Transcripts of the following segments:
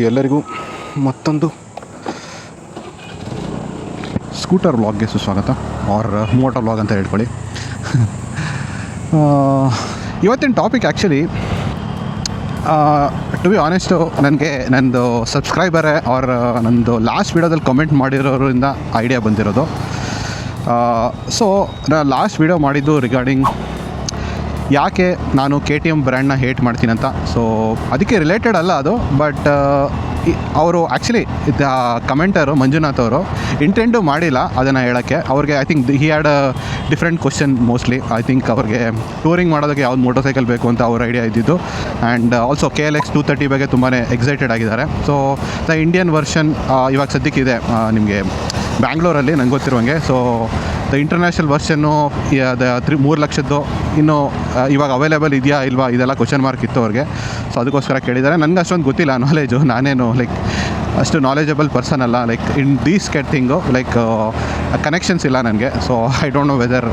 ಎಲ್ಲರಿಗೂ ಮತ್ತೊಂದು ಸ್ಕೂಟರ್ ವ್ಲಾಗ್ಗೆ ಸುಸ್ವಾಗತ, ಆರ್ ಮೋಟರ್ ವ್ಲಾಗ್ ಅಂತ ಹೇಳ್ಕೊಳ್ಳಿ. ಇವತ್ತಿನ topic actually to be honest ನನಗೆ ನಂದು ಸಬ್ಸ್ಕ್ರೈಬರೇ ಆರ್ ನಂದು ಲಾಸ್ಟ್ ವೀಡಿಯೋದಲ್ಲಿ ಕಮೆಂಟ್ ಮಾಡಿರೋರಿಂದ ಐಡಿಯಾ ಬಂದಿರೋದು. ಸೊ ನಾನು ಲಾಸ್ಟ್ ವೀಡಿಯೋ ಮಾಡಿದ್ದು ರಿಗಾರ್ಡಿಂಗ್ ಯಾಕೆ ನಾನು KTM ಬ್ರ್ಯಾಂಡ್ನ ಹೇಟ್ ಮಾಡ್ತೀನಿ ಅಂತ. ಸೊ ಅದಕ್ಕೆ ರಿಲೇಟೆಡ್ ಅಲ್ಲ ಅದು, ಬಟ್ ಅವರು ಆ್ಯಕ್ಚುಲಿ ಕಮೆಂಟರು ಮಂಜುನಾಥ್ ಅವರು ಇಂಟೆಂಡು ಮಾಡಿಲ್ಲ ಅದನ್ನು ಹೇಳೋಕ್ಕೆ. ಅವ್ರಿಗೆ I think he had a different question mostly. I think ಅವ್ರಿಗೆ ಟೂರಿಂಗ್ ಮಾಡೋದಕ್ಕೆ ಯಾವ್ದು ಮೋಟರ್ ಸೈಕಲ್ ಬೇಕು ಅಂತ ಅವ್ರ ಐಡಿಯಾ ಇದ್ದಿದ್ದು. ಆ್ಯಂಡ್ ಆಲ್ಸೋ KLX 230 ಬಗ್ಗೆ ತುಂಬಾ ಎಕ್ಸೈಟೆಡ್ ಆಗಿದ್ದಾರೆ. ಸೊ ದ ಇಂಡಿಯನ್ ವರ್ಷನ್ ಇವಾಗ ಸದ್ಯಕ್ಕಿದೆ ನಿಮಗೆ ಬ್ಯಾಂಗ್ಳೂರಲ್ಲಿ, ನಂಗೆ ಗೊತ್ತಿರುವಂಗೆ. ಸೊ ದ ಇಂಟರ್ನ್ಯಾಷನಲ್ ವರ್ಷನ್ನು 3 ಲಕ್ಷದ್ದು ಇನ್ನೂ ಇವಾಗ ಅವೈಲೇಬಲ್ ಇದೆಯಾ ಇಲ್ವಾ ಇದೆಲ್ಲ ಕ್ವಶನ್ ಮಾರ್ಕ್ ಇತ್ತು ಅವ್ರಿಗೆ. ಸೊ ಅದಕ್ಕೋಸ್ಕರ ಕೇಳಿದ್ದಾರೆ. ನನಗೆ ಅಷ್ಟೊಂದು ಗೊತ್ತಿಲ್ಲ ನಾಲೆಜು, ನಾನೇನು ಲೈಕ್ ಅಷ್ಟು ನಾಲೆಜಬಲ್ ಪರ್ಸನ್ ಅಲ್ಲ like in these thing. Like connections ಇಲ್ಲ ನನಗೆ. So I don't know whether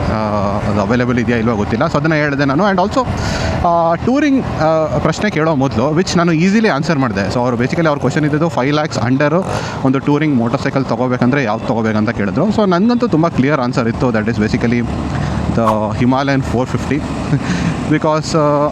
ಅದು ಅವೈಲೇಬಲ್ ಇದೆಯಾ ಇಲ್ವಾ ಗೊತ್ತಿಲ್ಲ. ಸೊ ಅದನ್ನು ಹೇಳಿದೆ ನಾನು. ಆ್ಯಂಡ್ ಆಲ್ಸೋ ಟೂರಿಂಗ್ ಪ್ರಶ್ನೆ ಕೇಳೋ ಮೊದಲು ವಿಚ್ ನಾನು ಈಸಿಲಿ ಆನ್ಸರ್ ಮಾಡಿದೆ. ಸೊ ಅವರು ಬೇಸಿಕಲಿ ಅವ್ರ ಕ್ವಶನ್ ಇದ್ದಿದ್ದು 5 lakhs ಅಂಡರು ಒಂದು ಟೂರಿಂಗ್ ಮೋಟರ್ ಸೈಕಲ್ ತೊಗೋಬೇಕಂದ್ರೆ ಯಾವ್ದು ತೊಗೋಬೇಕಂತ ಕೇಳಿದ್ರು. ಸೊ ನನಗಂತೂ ತುಂಬ ಕ್ಲಿಯರ್ ಆನ್ಸರ್ ಇತ್ತು. That is basically the Himalayan 450 because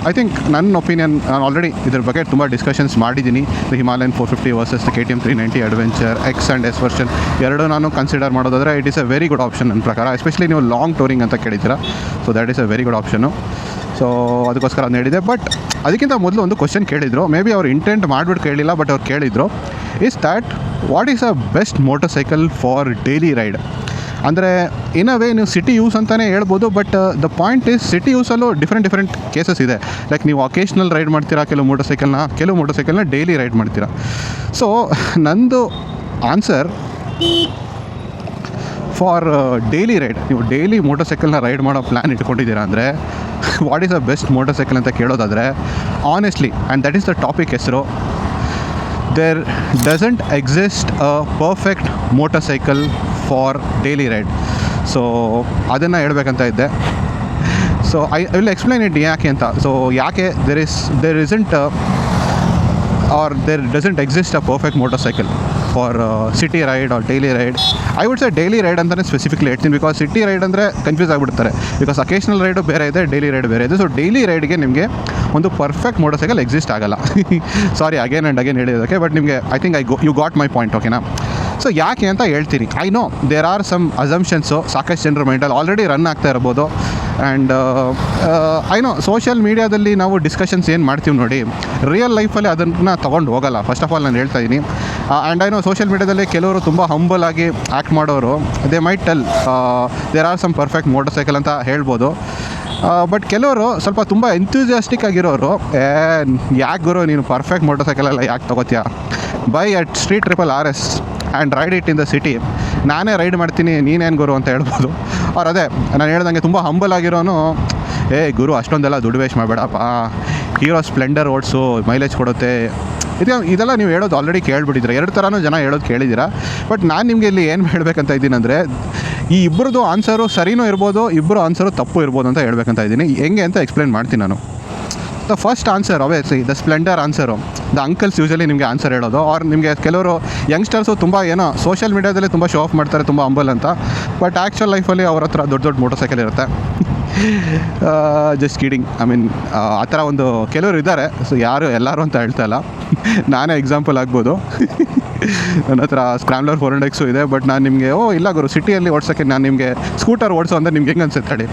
I think ನನ್ನ ಒಪಿನಿಯನ್, ನಾನು ಆಲ್ರೆಡಿ ಇದ್ರ ಬಗ್ಗೆ ತುಂಬ ಡಿಸ್ಕಷನ್ಸ್ ಮಾಡಿದ್ದೀನಿ. The Himalayan 450 versus KTM 390 adventure X and S version ಎರಡು ನಾನು ಕನ್ಸಿಡರ್ ಮಾಡೋದಾದರೆ it is a very good option ನನ್ನ ಪ್ರಕಾರ. ಎಸ್ಪೆಷಲಿ ನೀವು ಲಾಂಗ್ ಟೂರಿಂಗ್ ಅಂತ ಕೇಳಿದ್ದೀರಾ. So that is a very good option. So ಅದಕ್ಕೋಸ್ಕರ ಅದನ್ನ ಹೇಳಿದೆ. ಬಟ್ ಅದಕ್ಕಿಂತ ಮೊದಲು ಒಂದು ಕ್ವಶನ್ ಕೇಳಿದರು. ಮೇ ಬಿ ಅವ್ರು ಇಂಟೆಂಟ್ ಮಾಡಿಬಿಟ್ಟು ಕೇಳಿಲ್ಲ, ಬಟ್ ಅವ್ರು ಕೇಳಿದರು, is that what is a best motorcycle for daily ride. ಅಂದರೆ ಇನ್ ಅ ವೇ ನೀವು ಸಿಟಿ ಯೂಸ್ ಅಂತಲೇ ಹೇಳ್ಬೋದು. But the point is city ಯೂಸಲ್ಲೂ ಡಿಫ್ರೆಂಟ್ ಕೇಸಸ್ ಇದೆ. ಲೈಕ್ ನೀವು ಅಕೇಶ್ನಲ್ ರೈಡ್ ಮಾಡ್ತೀರಾ ಕೆಲವು ಮೋಟರ್ ಸೈಕಲ್ನ ಡೈಲಿ ರೈಡ್ ಮಾಡ್ತೀರಾ. ಸೊ ನಂದು ಆನ್ಸರ್ ಫಾರ್ ಡೈಲಿ ರೈಡ್, ನೀವು ಡೈಲಿ ಮೋಟರ್ ಸೈಕಲ್ನ ರೈಡ್ ಮಾಡೋ ಪ್ಲ್ಯಾನ್ ಇಟ್ಕೊಂಡಿದ್ದೀರಾ ಅಂದರೆ what is the best motorcycle ಅಂತ ಕೇಳೋದಾದರೆ honestly, and that is the topic ಹೆಸರು, there doesn't exist a perfect motorcycle for daily ride. So ಅದನ್ನು ಹೇಳ್ಬೇಕಂತ ಇದ್ದೆ. So I will explain it ಯಾಕೆ ಅಂತ. ಸೊ ಯಾಕೆ there isn't or there doesn't exist a perfect motorcycle for city ride or daily ride. I would say daily ride ಅಂತಲೇ specifically ಹೇಳ್ತೀನಿ. Because city ride ಅಂದರೆ confuse ಆಗಿಬಿಡ್ತಾರೆ. Because occasional ride ಬೇರೆ ಇದೆ, daily ride ಬೇರೆ ಇದೆ. So daily ರೈಡ್ಗೆ ನಿಮಗೆ ಒಂದು ಪರ್ಫೆಕ್ಟ್ ಮೋಟರ್ ಸೈಕಲ್ ಎಕ್ಸಿಸ್ಟ್ ಆಗಲ್ಲ. ಸಾರಿ ಅಗೇನ್ ಆ್ಯಂಡ್ ಅಗೇನ್ ಹೇಳಿದ್ದಕ್ಕೆ, ಬಟ್ ನಿಮಗೆ I think you got my point, ಓಕೆನಾ. ಸೊ ಯಾಕೆ ಅಂತ ಹೇಳ್ತೀನಿ. I know there are some assumptions ಸಾಕಷ್ಟು ಜನರ ಮೈಂಡಲ್ಲಿ ಆಲ್ರೆಡಿ ರನ್ ಆಗ್ತಾ ಇರ್ಬೋದು. ಆ್ಯಂಡ್ ಐ ನೋ ಸೋಷಿಯಲ್ ಮೀಡಿಯಾದಲ್ಲಿ ನಾವು ಡಿಸ್ಕಷನ್ಸ್ ಏನು ಮಾಡ್ತೀವಿ ನೋಡಿ, ರಿಯಲ್ ಲೈಫಲ್ಲಿ ಅದನ್ನು ತೊಗೊಂಡು ಹೋಗಲ್ಲ. ಫಸ್ಟ್ ಆಫ್ ಆಲ್ ನಾನು ಹೇಳ್ತಾ ಇದ್ದೀನಿ. ಆ್ಯಂಡ್ ಐ ನೋ ಸೋಷಿಯಲ್ ಮೀಡಿಯಾದಲ್ಲಿ ಕೆಲವರು ತುಂಬ ಹಂಬಲ್ ಆಗಿ ಆ್ಯಕ್ಟ್ ಮಾಡೋರು, they might tell there are some perfect motorcycle ಅಂತ ಹೇಳ್ಬೋದು. ಬಟ್ ಕೆಲವರು ಸ್ವಲ್ಪ ತುಂಬ ಎಂಥೂಸಿಯಾಸ್ಟಿಕ್ ಆಗಿರೋರು, ಯಾಕೆ ಗುರು ನೀನು ಪರ್ಫೆಕ್ಟ್ ಮೋಟರ್ ಸೈಕಲೆಲ್ಲ ಯಾಕೆ ತೊಗೋತೀಯ, buy a Street Triple RS and ride it in the city, ನಾನೇ ರೈಡ್ ಮಾಡ್ತೀನಿ ನೀನೇನು ಗುರು ಅಂತ ಹೇಳ್ಬೋದು. ಅವ್ರು ಅದೇ ನಾನು ಹೇಳ್ದಂಗೆ ತುಂಬ ಹಂಬಲ್ ಆಗಿರೋನು, ಗುರು ಅಷ್ಟೊಂದೆಲ್ಲ ದುಡ್ಡು ವೇಸ್ಟ್ ಮಾಡಬೇಡಪ್ಪ, ಹೀರೋ ಸ್ಪ್ಲೆಂಡರ್ ಓಡಿಸು ಮೈಲೇಜ್ ಕೊಡುತ್ತೆ, ಇದೆಲ್ಲ ನೀವು ಹೇಳೋದು ಆಲ್ರೆಡಿ ಕೇಳಿಬಿಟ್ಟಿದ್ರೆ. 2 ಥರನೂ ಜನ ಹೇಳೋದು ಕೇಳಿದ್ದೀರಾ. ಬಟ್ ನಾನು ನಿಮಗೆ ಇಲ್ಲಿ ಏನು ಹೇಳಬೇಕಂತ ಇದ್ದೀನಿ ಅಂದರೆ, ಈ ಇಬ್ಬರದು ಆನ್ಸರು ಸರಿನೂ ಇರ್ಬೋದು, ಇಬ್ಬರು ಆನ್ಸರು ತಪ್ಪು ಇರ್ಬೋದು ಅಂತ ಹೇಳ್ಬೇಕಂತ ಇದ್ದೀನಿ. ಹೆಂಗೆ ಅಂತ ಎಕ್ಸ್ಪ್ಲೇನ್ ಮಾಡ್ತೀನಿ ನಾನು. The first answer always the Splendor answer. The uncles usually ನಿಮಗೆ ಆನ್ಸರ್ ಹೇಳೋದು. ಆರ್ ನಿಮಗೆ ಕೆಲವರು ಯಂಗ್ಸ್ಟರ್ಸು ತುಂಬ ಏನೋ ಸೋಷಿಯಲ್ ಮೀಡಿಯಾದಲ್ಲಿ ತುಂಬ ಶೋ ಆಫ್ ಮಾಡ್ತಾರೆ, ತುಂಬ ಹಂಬಲ್ ಅಂತ. ಬಟ್ ಆ್ಯಕ್ಚುಲ್ ಲೈಫಲ್ಲಿ ಅವ್ರ ಹತ್ರ ದೊಡ್ಡ ಮೋಟರ್ ಸೈಕಲ್ ಇರುತ್ತೆ. Just kidding. ಐ ಮೀನ್ ಆ ಥರ ಒಂದು ಕೆಲವರು ಇದ್ದಾರೆ. ಸೊ ಎಲ್ಲರೂ ಅಂತ ಹೇಳ್ತಾ ಇಲ್ಲ, ನಾನೇ ಎಕ್ಸಾಂಪಲ್ ಆಗ್ಬೋದು. ನನ್ನ ಹತ್ರ ಸ್ಕ್ರಾಮ್ಲರ್ 400X ಇದೆ. ಬಟ್ ನಾನು ನಿಮಗೆ ಇಲ್ಲ ಗುರು ಸಿಟಿಯಲ್ಲಿ ಓಡಿಸೋಕ್ಕೆ ನಾನು ನಿಮಗೆ ಸ್ಕೂಟರ್ ಓಡಿಸೋ ಅಂದರೆ ನಿಮ್ಗೆ ಹೆಂಗೆ ಅನ್ಸುತ್ತೆ ಹೇಳಿ,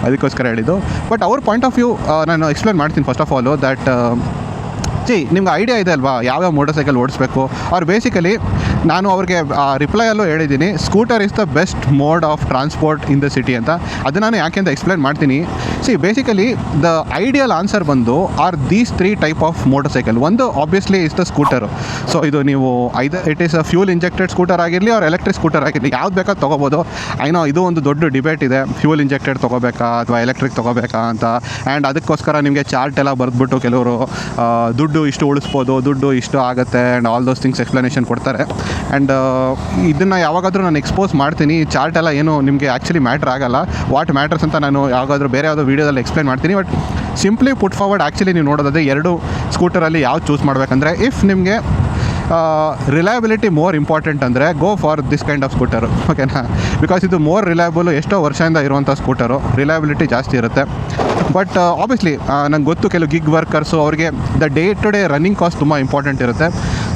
ಅದಕ್ಕೋಸ್ಕರ ಹೇಳಿದ್ದು. ಬಟ್ ಅವ್ರ ಪಾಯಿಂಟ್ ಆಫ್ ವ್ಯೂ ನಾನು ಎಕ್ಸ್ಪ್ಲೇನ್ ಮಾಡ್ತೀನಿ. ಫಸ್ಟ್ ಆಫ್ ಆಲು ದ್ಯಾಟ್ ನಿಮ್ಗೆ ಐಡಿಯಾ ಇದೆ ಅಲ್ವಾ ಯಾವ್ಯಾವ ಮೋಟರ್ ಸೈಕಲ್ ಓಡಿಸ್ಬೇಕು. ಅವ್ರು ಬೇಸಿಕಲಿ ನಾನು ಅವ್ರಿಗೆ ರಿಪ್ಲೈಯಲ್ಲೂ ಹೇಳಿದ್ದೀನಿ, scooter is the best mode of transport in the city ಅಂತ. ಅದನ್ನು ನಾನು ಯಾಕೆ ಅಂತ ಎಕ್ಸ್ಪ್ಲೇನ್ ಮಾಡ್ತೀನಿ. ಬೇಸಿಕಲಿ ದ ಐಡಿಯಲ್ ಆನ್ಸರ್ ಬಂದು are these 3 type of motorcycle. ಒಂದು obviously is the scooter. So ಇದು ನೀವು it is a fuel injected scooter ಆಗಿರಲಿ ಆರ್ ಎಲೆಕ್ಟ್ರಿಕ್ ಸ್ಕೂಟರ್ ಆಗಿರಲಿ, ಯಾವ್ದು ಬೇಕಾದ್ರೂ ತೊಗೋಬೋದು. ಐನೋ ಇದು ಒಂದು ದೊಡ್ಡ ಡಿಬೇಟ್ ಇದೆ, ಫ್ಯೂಲ್ ಇಂಜೆಕ್ಟೆಡ್ ತೊಗೋಬೇಕಾ ಅಥವಾ ಎಲೆಕ್ಟ್ರಿಕ್ ತೊಗೋಬೇಕಾ ಅಂತ. ಆ್ಯಂಡ್ ಅದಕ್ಕೋಸ್ಕರ ನಿಮಗೆ ಚಾರ್ಟ್ ಎಲ್ಲ ಬರೆದ್ಬಿಟ್ಟು ಕೆಲವರು ದುಡ್ಡು ಇಷ್ಟು ಉಳಿಸ್ಬೋದು, ದುಡ್ಡು ಇಷ್ಟು ಆಗುತ್ತೆ and all those things explanation ಕೊಡ್ತಾರೆ. ಆ್ಯಂಡ್ ಇದನ್ನು ಯಾವಾಗಾದರೂ ನಾನು ಎಕ್ಸ್ಪೋಸ್ ಮಾಡ್ತೀನಿ. ಚಾರ್ಟ್ ಎಲ್ಲ ಏನು ನಿಮಗೆ ಆ್ಯಕ್ಚುಲಿ ಮ್ಯಾಟ್ರ್ ಆಗಲ್ಲ. ವಾಟ್ ಮ್ಯಾಟರ್ಸ್ ಅಂತ ನಾನು ಯಾವಾಗಾದರೂ ಬೇರೆ ಯಾವುದೋ ವೀಡಿಯೋದಲ್ಲಿ ಎಕ್ಸ್ಪ್ಲೈನ್ ಮಾಡ್ತೀನಿ. But simply put forward actually ನೀವು ನೋಡೋದಾದರೆ 2 ಸ್ಕೂಟರಲ್ಲಿ ಯಾವ್ದು ಚೂಸ್ ಮಾಡಬೇಕಂದ್ರೆ, ಇಫ್ ನಿಮಗೆ ರಿಲಯಬಿಲಿಟಿ ಮೋರ್ ಇಂಪಾರ್ಟೆಂಟ್ ಅಂದರೆ go for this kind of scooter, ಓಕೆನಾ. ಬಿಕಾಸ್ ಇದು ಮೋರ್ ರಿಲಯಬಲು, ಎಷ್ಟೋ ವರ್ಷದಿಂದ ಇರುವಂಥ ಸ್ಕೂಟರು, ರಿಲಯಬಿಲಿಟಿ ಜಾಸ್ತಿ ಇರುತ್ತೆ. ಬಟ್ ಆಬ್ವಿಯಸ್ಲಿ ನಂಗೆ ಗೊತ್ತು ಕೆಲವು ಗಿಗ್ ವರ್ಕರ್ಸು ಅವ್ರಿಗೆ the day to day running cost ತುಂಬ ಇಂಪಾರ್ಟೆಂಟ್ ಇರುತ್ತೆ.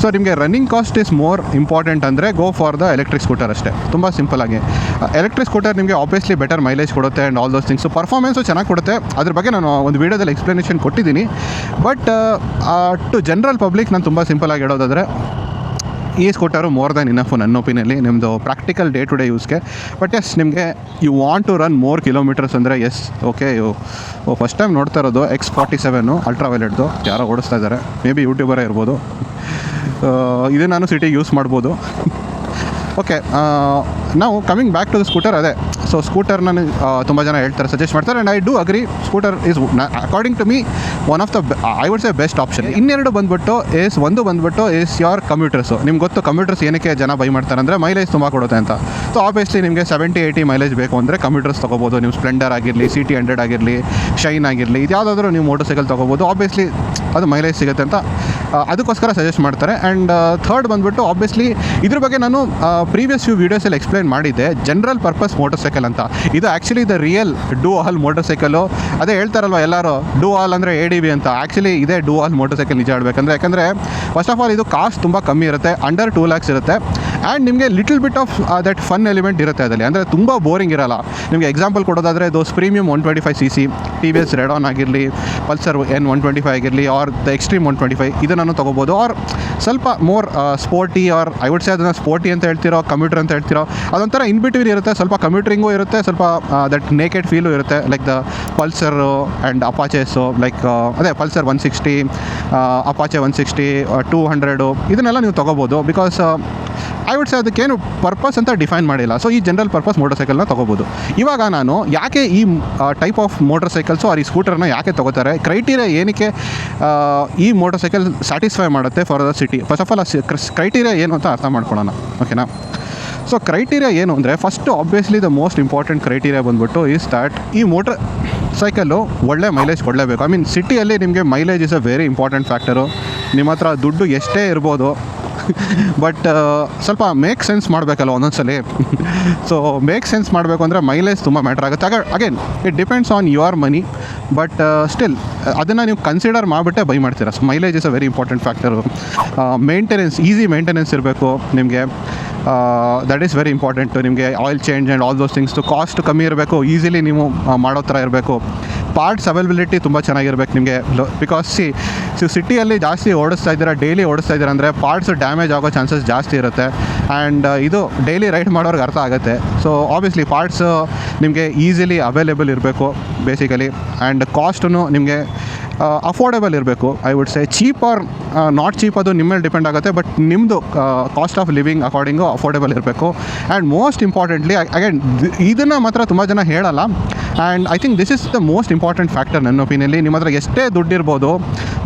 ಸೊ ನಿಮಗೆ running cost is more important ಅಂದರೆ go for the electric scooter ಅಷ್ಟೇ, ತುಂಬ ಸಿಂಪಲಾಗಿ. ಎಲೆಕ್ಟ್ರಿಕ್ ಸ್ಕೂಟರ್ ನಿಮಗೆ ಆಬ್ವಿಯಸ್ಲಿ ಬೆಟರ್ ಮೈಲೇಜ್ ಕೊಡುತ್ತೆ and all those things, performance ಚೆನ್ನಾಗಿ ಕೊಡುತ್ತೆ. ಅದ್ರ ಬಗ್ಗೆ ನಾನು ಒಂದು ವೀಡಿಯೋದಲ್ಲಿ ಎಕ್ಸ್ಪ್ಲನೇಷನ್ ಕೊಟ್ಟಿದ್ದೀನಿ. ಬಟ್ ಟು ಜನರಲ್ ಪಬ್ಲಿಕ್ ನಾನು ತುಂಬ ಸಿಂಪಲಾಗಿ ಹೇಳೋದಾದರೆ ಈ ಸ್ಕೂಟರು ಮೋರ್ ದ್ಯಾನ್ ಇನಫು ನನ್ನ ಒಪಿನಿಯಲ್ಲಿ ನಿಮ್ಮದು practical day to day ಯೂಸ್ಗೆ. But S ನಿಮಗೆ you want to run more kilometres ಅಂದರೆ ಎಸ್ ಓಕೆ. ಫಸ್ಟ್ ಟೈಮ್ ನೋಡ್ತಾ ಇರೋದು X47 ಅಲ್ಟ್ರಾವೈಲೆಟ್ದು, ಯಾರೋ ಓಡಿಸ್ತಾ ಇದ್ದಾರೆ, ಮೇ ಬಿ ಯೂಟ್ಯೂಬರೇ ಇರ್ಬೋದು. ಇದು ನಾನು ಸಿಟಿಗೆ ಯೂಸ್ ಮಾಡ್ಬೋದು. ಓಕೆ, ನಾವು coming back to the scooter. ಅದೇ ಸೊ ಸ್ಕೂಟರ್ ನನಗೆ ತುಂಬ ಜನ ಹೇಳ್ತಾರೆ, ಸಜೆಸ್ಟ್ ಮಾಡ್ತಾರೆ, and I do agree. Scooter is according to me one of the I would say best option. ಇನ್ನೆರಡು ಬಂದುಬಿಟ್ಟು ಒಂದು ಬಂದುಬಿಟ್ಟು ಯೋರ್ ಕಮ್ಯೂಟರ್ಸು. ನಿಮ್ಗೆ ಗೊತ್ತು ಕಮ್ಯೂಟರ್ಸ್ ಏನಕ್ಕೆ ಜನ ಬೈ ಮಾಡ್ತಾರೆ ಅಂದರೆ ಮೈಲೇಜ್ ತುಂಬ ಕೊಡುತ್ತೆ ಅಂತ. ಸೊ ಆಬ್ವಿಯಸ್ಲಿ ನಿಮಗೆ 70-80 ಮೈಲೇಜ್ ಬೇಕು ಅಂದರೆ ಕಮ್ಯೂಟರ್ಸ್ ತೊಗೋಬೋದು. ನೀವು ಸ್ಪ್ಲೆಂಡರ್ ಆಗಿರಲಿ, CT100 ಆಗಿರಲಿ, ಶೈನ್ ಆಗಿರಲಿ, ಇದು ಯಾವುದಾದ್ರೂ ನೀವು ಮೋಟರ್ ಸೈಕಲ್ ತೊಗೋಬೋದು. ಆಬ್ವಿಯಸ್ಲಿ ಅದು ಮೈಲೇಜ್ ಸಿಗುತ್ತೆ ಅಂತ ಅದಕ್ಕೋಸ್ಕರ ಸಜೆಸ್ಟ್ ಮಾಡ್ತಾರೆ. ಆ್ಯಂಡ್ ಥರ್ಡ್ ಬಂದುಬಿಟ್ಟು ಆಬ್ವಿಯಸ್ಲಿ ಇದ್ರ ಬಗ್ಗೆ ನಾನು ಪ್ರೀವಿಯಸ್ ಫ್ಯೂ ವೀಡಿಯೋಸಲ್ಲಿ ಎಕ್ಸ್ಪ್ಲೈನ್ ಮಾಡಿದ್ದೆ, ಜನರಲ್ ಪರ್ಪಸ್ ಮೋಟರ್ ಸೈಕಲ್ ಅಂತ. ಇದು actually the real do all motor cycle. ಅದೇ ಹೇಳ್ತಾರಲ್ವ ಎಲ್ಲರೂ ಡೂ ಆಲ್ ಅಂದರೆ ADV ಅಂತ. ಆ್ಯಕ್ಚುಲಿ ಇದೇ ಡೂ ಆಲ್ ಮೋಟರ್ ಸೈಕಲ್ ನಿಜ ಹೇಳಬೇಕಂದ್ರೆ. ಯಾಕಂದರೆ ಫಸ್ಟ್ ಆಫ್ ಆಲ್ ಇದು ಕಾಸ್ಟ್ ತುಂಬ ಕಮ್ಮಿ ಇರುತ್ತೆ, ಅಂಡರ್ 2 lakhs ಇರುತ್ತೆ. ಆ್ಯಂಡ್ ನಿಮಗೆ little bit of that fun element ಇರುತ್ತೆ ಅದರಲ್ಲಿ, ಅಂದರೆ ತುಂಬ ಬೋರಿಂಗ್ ಇರಲ್ಲ. ನಿಮಗೆ ಎಕ್ಸಾಂಪಲ್ ಕೊಡೋದಾದರೆ ದೋಸ್ ಪ್ರೀಮಿಯಮ್ 125cc TVS ರೆಡಾನ್ ಆಗಿರಲಿ, ಪಲ್ಸರ್ N125 ಆಗಿರಲಿ, ಆರ್ ದ ಎಕ್ಸ್ಟ್ರೀಮ್ 125 ಇದನ್ನು ತೊಗೋಬೋದು. ಆರ್ ಸ್ವಲ್ಪ more sporty, or I would say ಅದನ್ನು ಸ್ಪೋರ್ಟಿ ಅಂತ ಹೇಳ್ತಿರೋ, ಕಮ್ಯೂಟರ್ ಅಂತ ಹೇಳ್ತಿರೋ, ಅದೊಂಥರ ಇನ್ ಬಿಟ್ವೀನ್ ಇರುತ್ತೆ. ಸ್ವಲ್ಪ ಕಮ್ಯೂಟರಿಂಗು ಇರುತ್ತೆ, ಸ್ವಲ್ಪ ದಟ್ ನೇಕೆಡ್ ಫೀಲು ಇರುತ್ತೆ. Like the Pulsar and Apaches, like ಅದೇ ಪಲ್ಸರ್ 160, ಅಪಾಚೆ 160, 200 ಇದನ್ನೆಲ್ಲ ನೀವು ತೊಗೋಬೋದು. ಬಿಕಾಸ್ ಐ ವುಡ್ ಸೇ ಅದಕ್ಕೇನು ಪರ್ಪಸ್ ಅಂತ ಡಿಫೈನ್ ಮಾಡಿಲ್ಲ. ಸೊ ಈ ಜನರಲ್ ಪರ್ಪಸ್ ಮೋಟರ್ ಸೈಕಲ್ನ ತೊಗೋಬೋದು. ಇವಾಗ ನಾನು ಯಾಕೆ ಈ type of motorcycles or ಈ ಸ್ಕೂಟರ್ನ ಯಾಕೆ ತೊಗೋತಾರೆ, ಕ್ರೈಟೀರಿಯಾ ಏನಕ್ಕೆ ಈ ಮೋಟರ್ ಸೈಕಲ್ ಸ್ಯಾಟಿಸ್ಫೈ ಮಾಡುತ್ತೆ for the city. First of all criteria ಏನು ಅಂತ ಅರ್ಥ ಮಾಡ್ಕೊಳ್ಳೋಣ, ಓಕೆನಾ. ಸೊ ಕ್ರೈಟೀರಿಯಾ ಏನು ಅಂದರೆ first obviously the most important criteria ಬಂದ್ಬಿಟ್ಟು ಈಸ್ ದ್ಯಾಟ್ ಈ ಮೋಟರ್ ಸೈಕಲ್ಲು ಒಳ್ಳೆ ಮೈಲೇಜ್ ಕೊಡಲೇಬೇಕು. ಐ ಮೀನ್ ಸಿಟಿಯಲ್ಲಿ ನಿಮಗೆ mileage is a very important factor. ನಿಮ್ಮ ಹತ್ರ ದುಡ್ಡು ಎಷ್ಟೇ ಇರ್ಬೋದು, ಬಟ್ ಸ್ವಲ್ಪ ಮೇಕ್ ಸೆನ್ಸ್ ಮಾಡಬೇಕಲ್ಲ ಒಂದೊಂದ್ಸಲಿ. ಸೊ ಮೇಕ್ ಸೆನ್ಸ್ ಮಾಡಬೇಕು ಅಂದರೆ ಮೈಲೇಜ್ ತುಂಬ ಮ್ಯಾಟ್ರ್ ಆಗುತ್ತೆ. Again it depends on your money, but still ಅದನ್ನು ನೀವು ಕನ್ಸಿಡರ್ ಮಾಡಿಬಿಟ್ಟೆ ಬೈ ಮಾಡ್ತೀರಾ. So mileage is a very important factor. Maintenance, easy maintenance ಇರಬೇಕು ನಿಮಗೆ, ದಟ್ ಈಸ್ ವೆರಿ ಇಂಪಾರ್ಟೆಂಟು. ನಿಮಗೆ oil change and all those things cost ಕಮ್ಮಿ ಇರಬೇಕು, easily ನೀವು ಮಾಡೋ ಥರ ಇರಬೇಕು. ಪಾರ್ಟ್ಸ್ ಅವೈಲಬಿಲಿಟಿ ತುಂಬ ಚೆನ್ನಾಗಿರ್ಬೇಕು ನಿಮಗೆ. ಬಿಕಾಸ್ ಸಿಟಿಯಲ್ಲಿ ಜಾಸ್ತಿ ಓಡಿಸ್ತಾ ಇದ್ದೀರಾ, ಡೈಲಿ ಓಡಿಸ್ತಾ ಇದ್ದೀರಾ ಅಂದರೆ ಪಾರ್ಟ್ಸ್ ಡ್ಯಾಮೇಜ್ ಆಗೋ ಚಾನ್ಸಸ್ ಜಾಸ್ತಿ ಇರುತ್ತೆ. ಆ್ಯಂಡ್ ಇದು ಡೈಲಿ ರೈಡ್ ಮಾಡೋರ್ಗೆ ಅರ್ಥ ಆಗುತ್ತೆ. ಸೊ ಆಬ್ವಿಯಸ್ಲಿ ಪಾರ್ಟ್ಸು ನಿಮಗೆ ಈಸಿಲಿ ಅವೈಲೇಬಲ್ ಇರಬೇಕು ಬೇಸಿಕಲಿ. ಆ್ಯಂಡ್ ಕಾಸ್ಟೂ ನಿಮಗೆ ಅಫೋರ್ಡೆಬಲ್ ಇರಬೇಕು. I would say cheap or not cheap ಅದು ನಿಮ್ಮ ಮೇಲೆ ಡಿಪೆಂಡ್ ಆಗುತ್ತೆ, ಬಟ್ ನಿಮ್ಮದು cost of living according affordable ಇರಬೇಕು. ಆ್ಯಂಡ್ ಮೋಸ್ಟ್ ಇಂಪಾರ್ಟೆಂಟ್ಲಿ ಅಗೇನ್ ಇದನ್ನು ಮಾತ್ರ ತುಂಬ ಜನ ಹೇಳಲ್ಲ, and I think this is the most important factor ನನ್ನ ಒಪಿನಿಯಲ್ಲಿ. ನಿಮ್ಮ ಹತ್ರ ಎಷ್ಟೇ ದುಡ್ಡಿರ್ಬೋದು,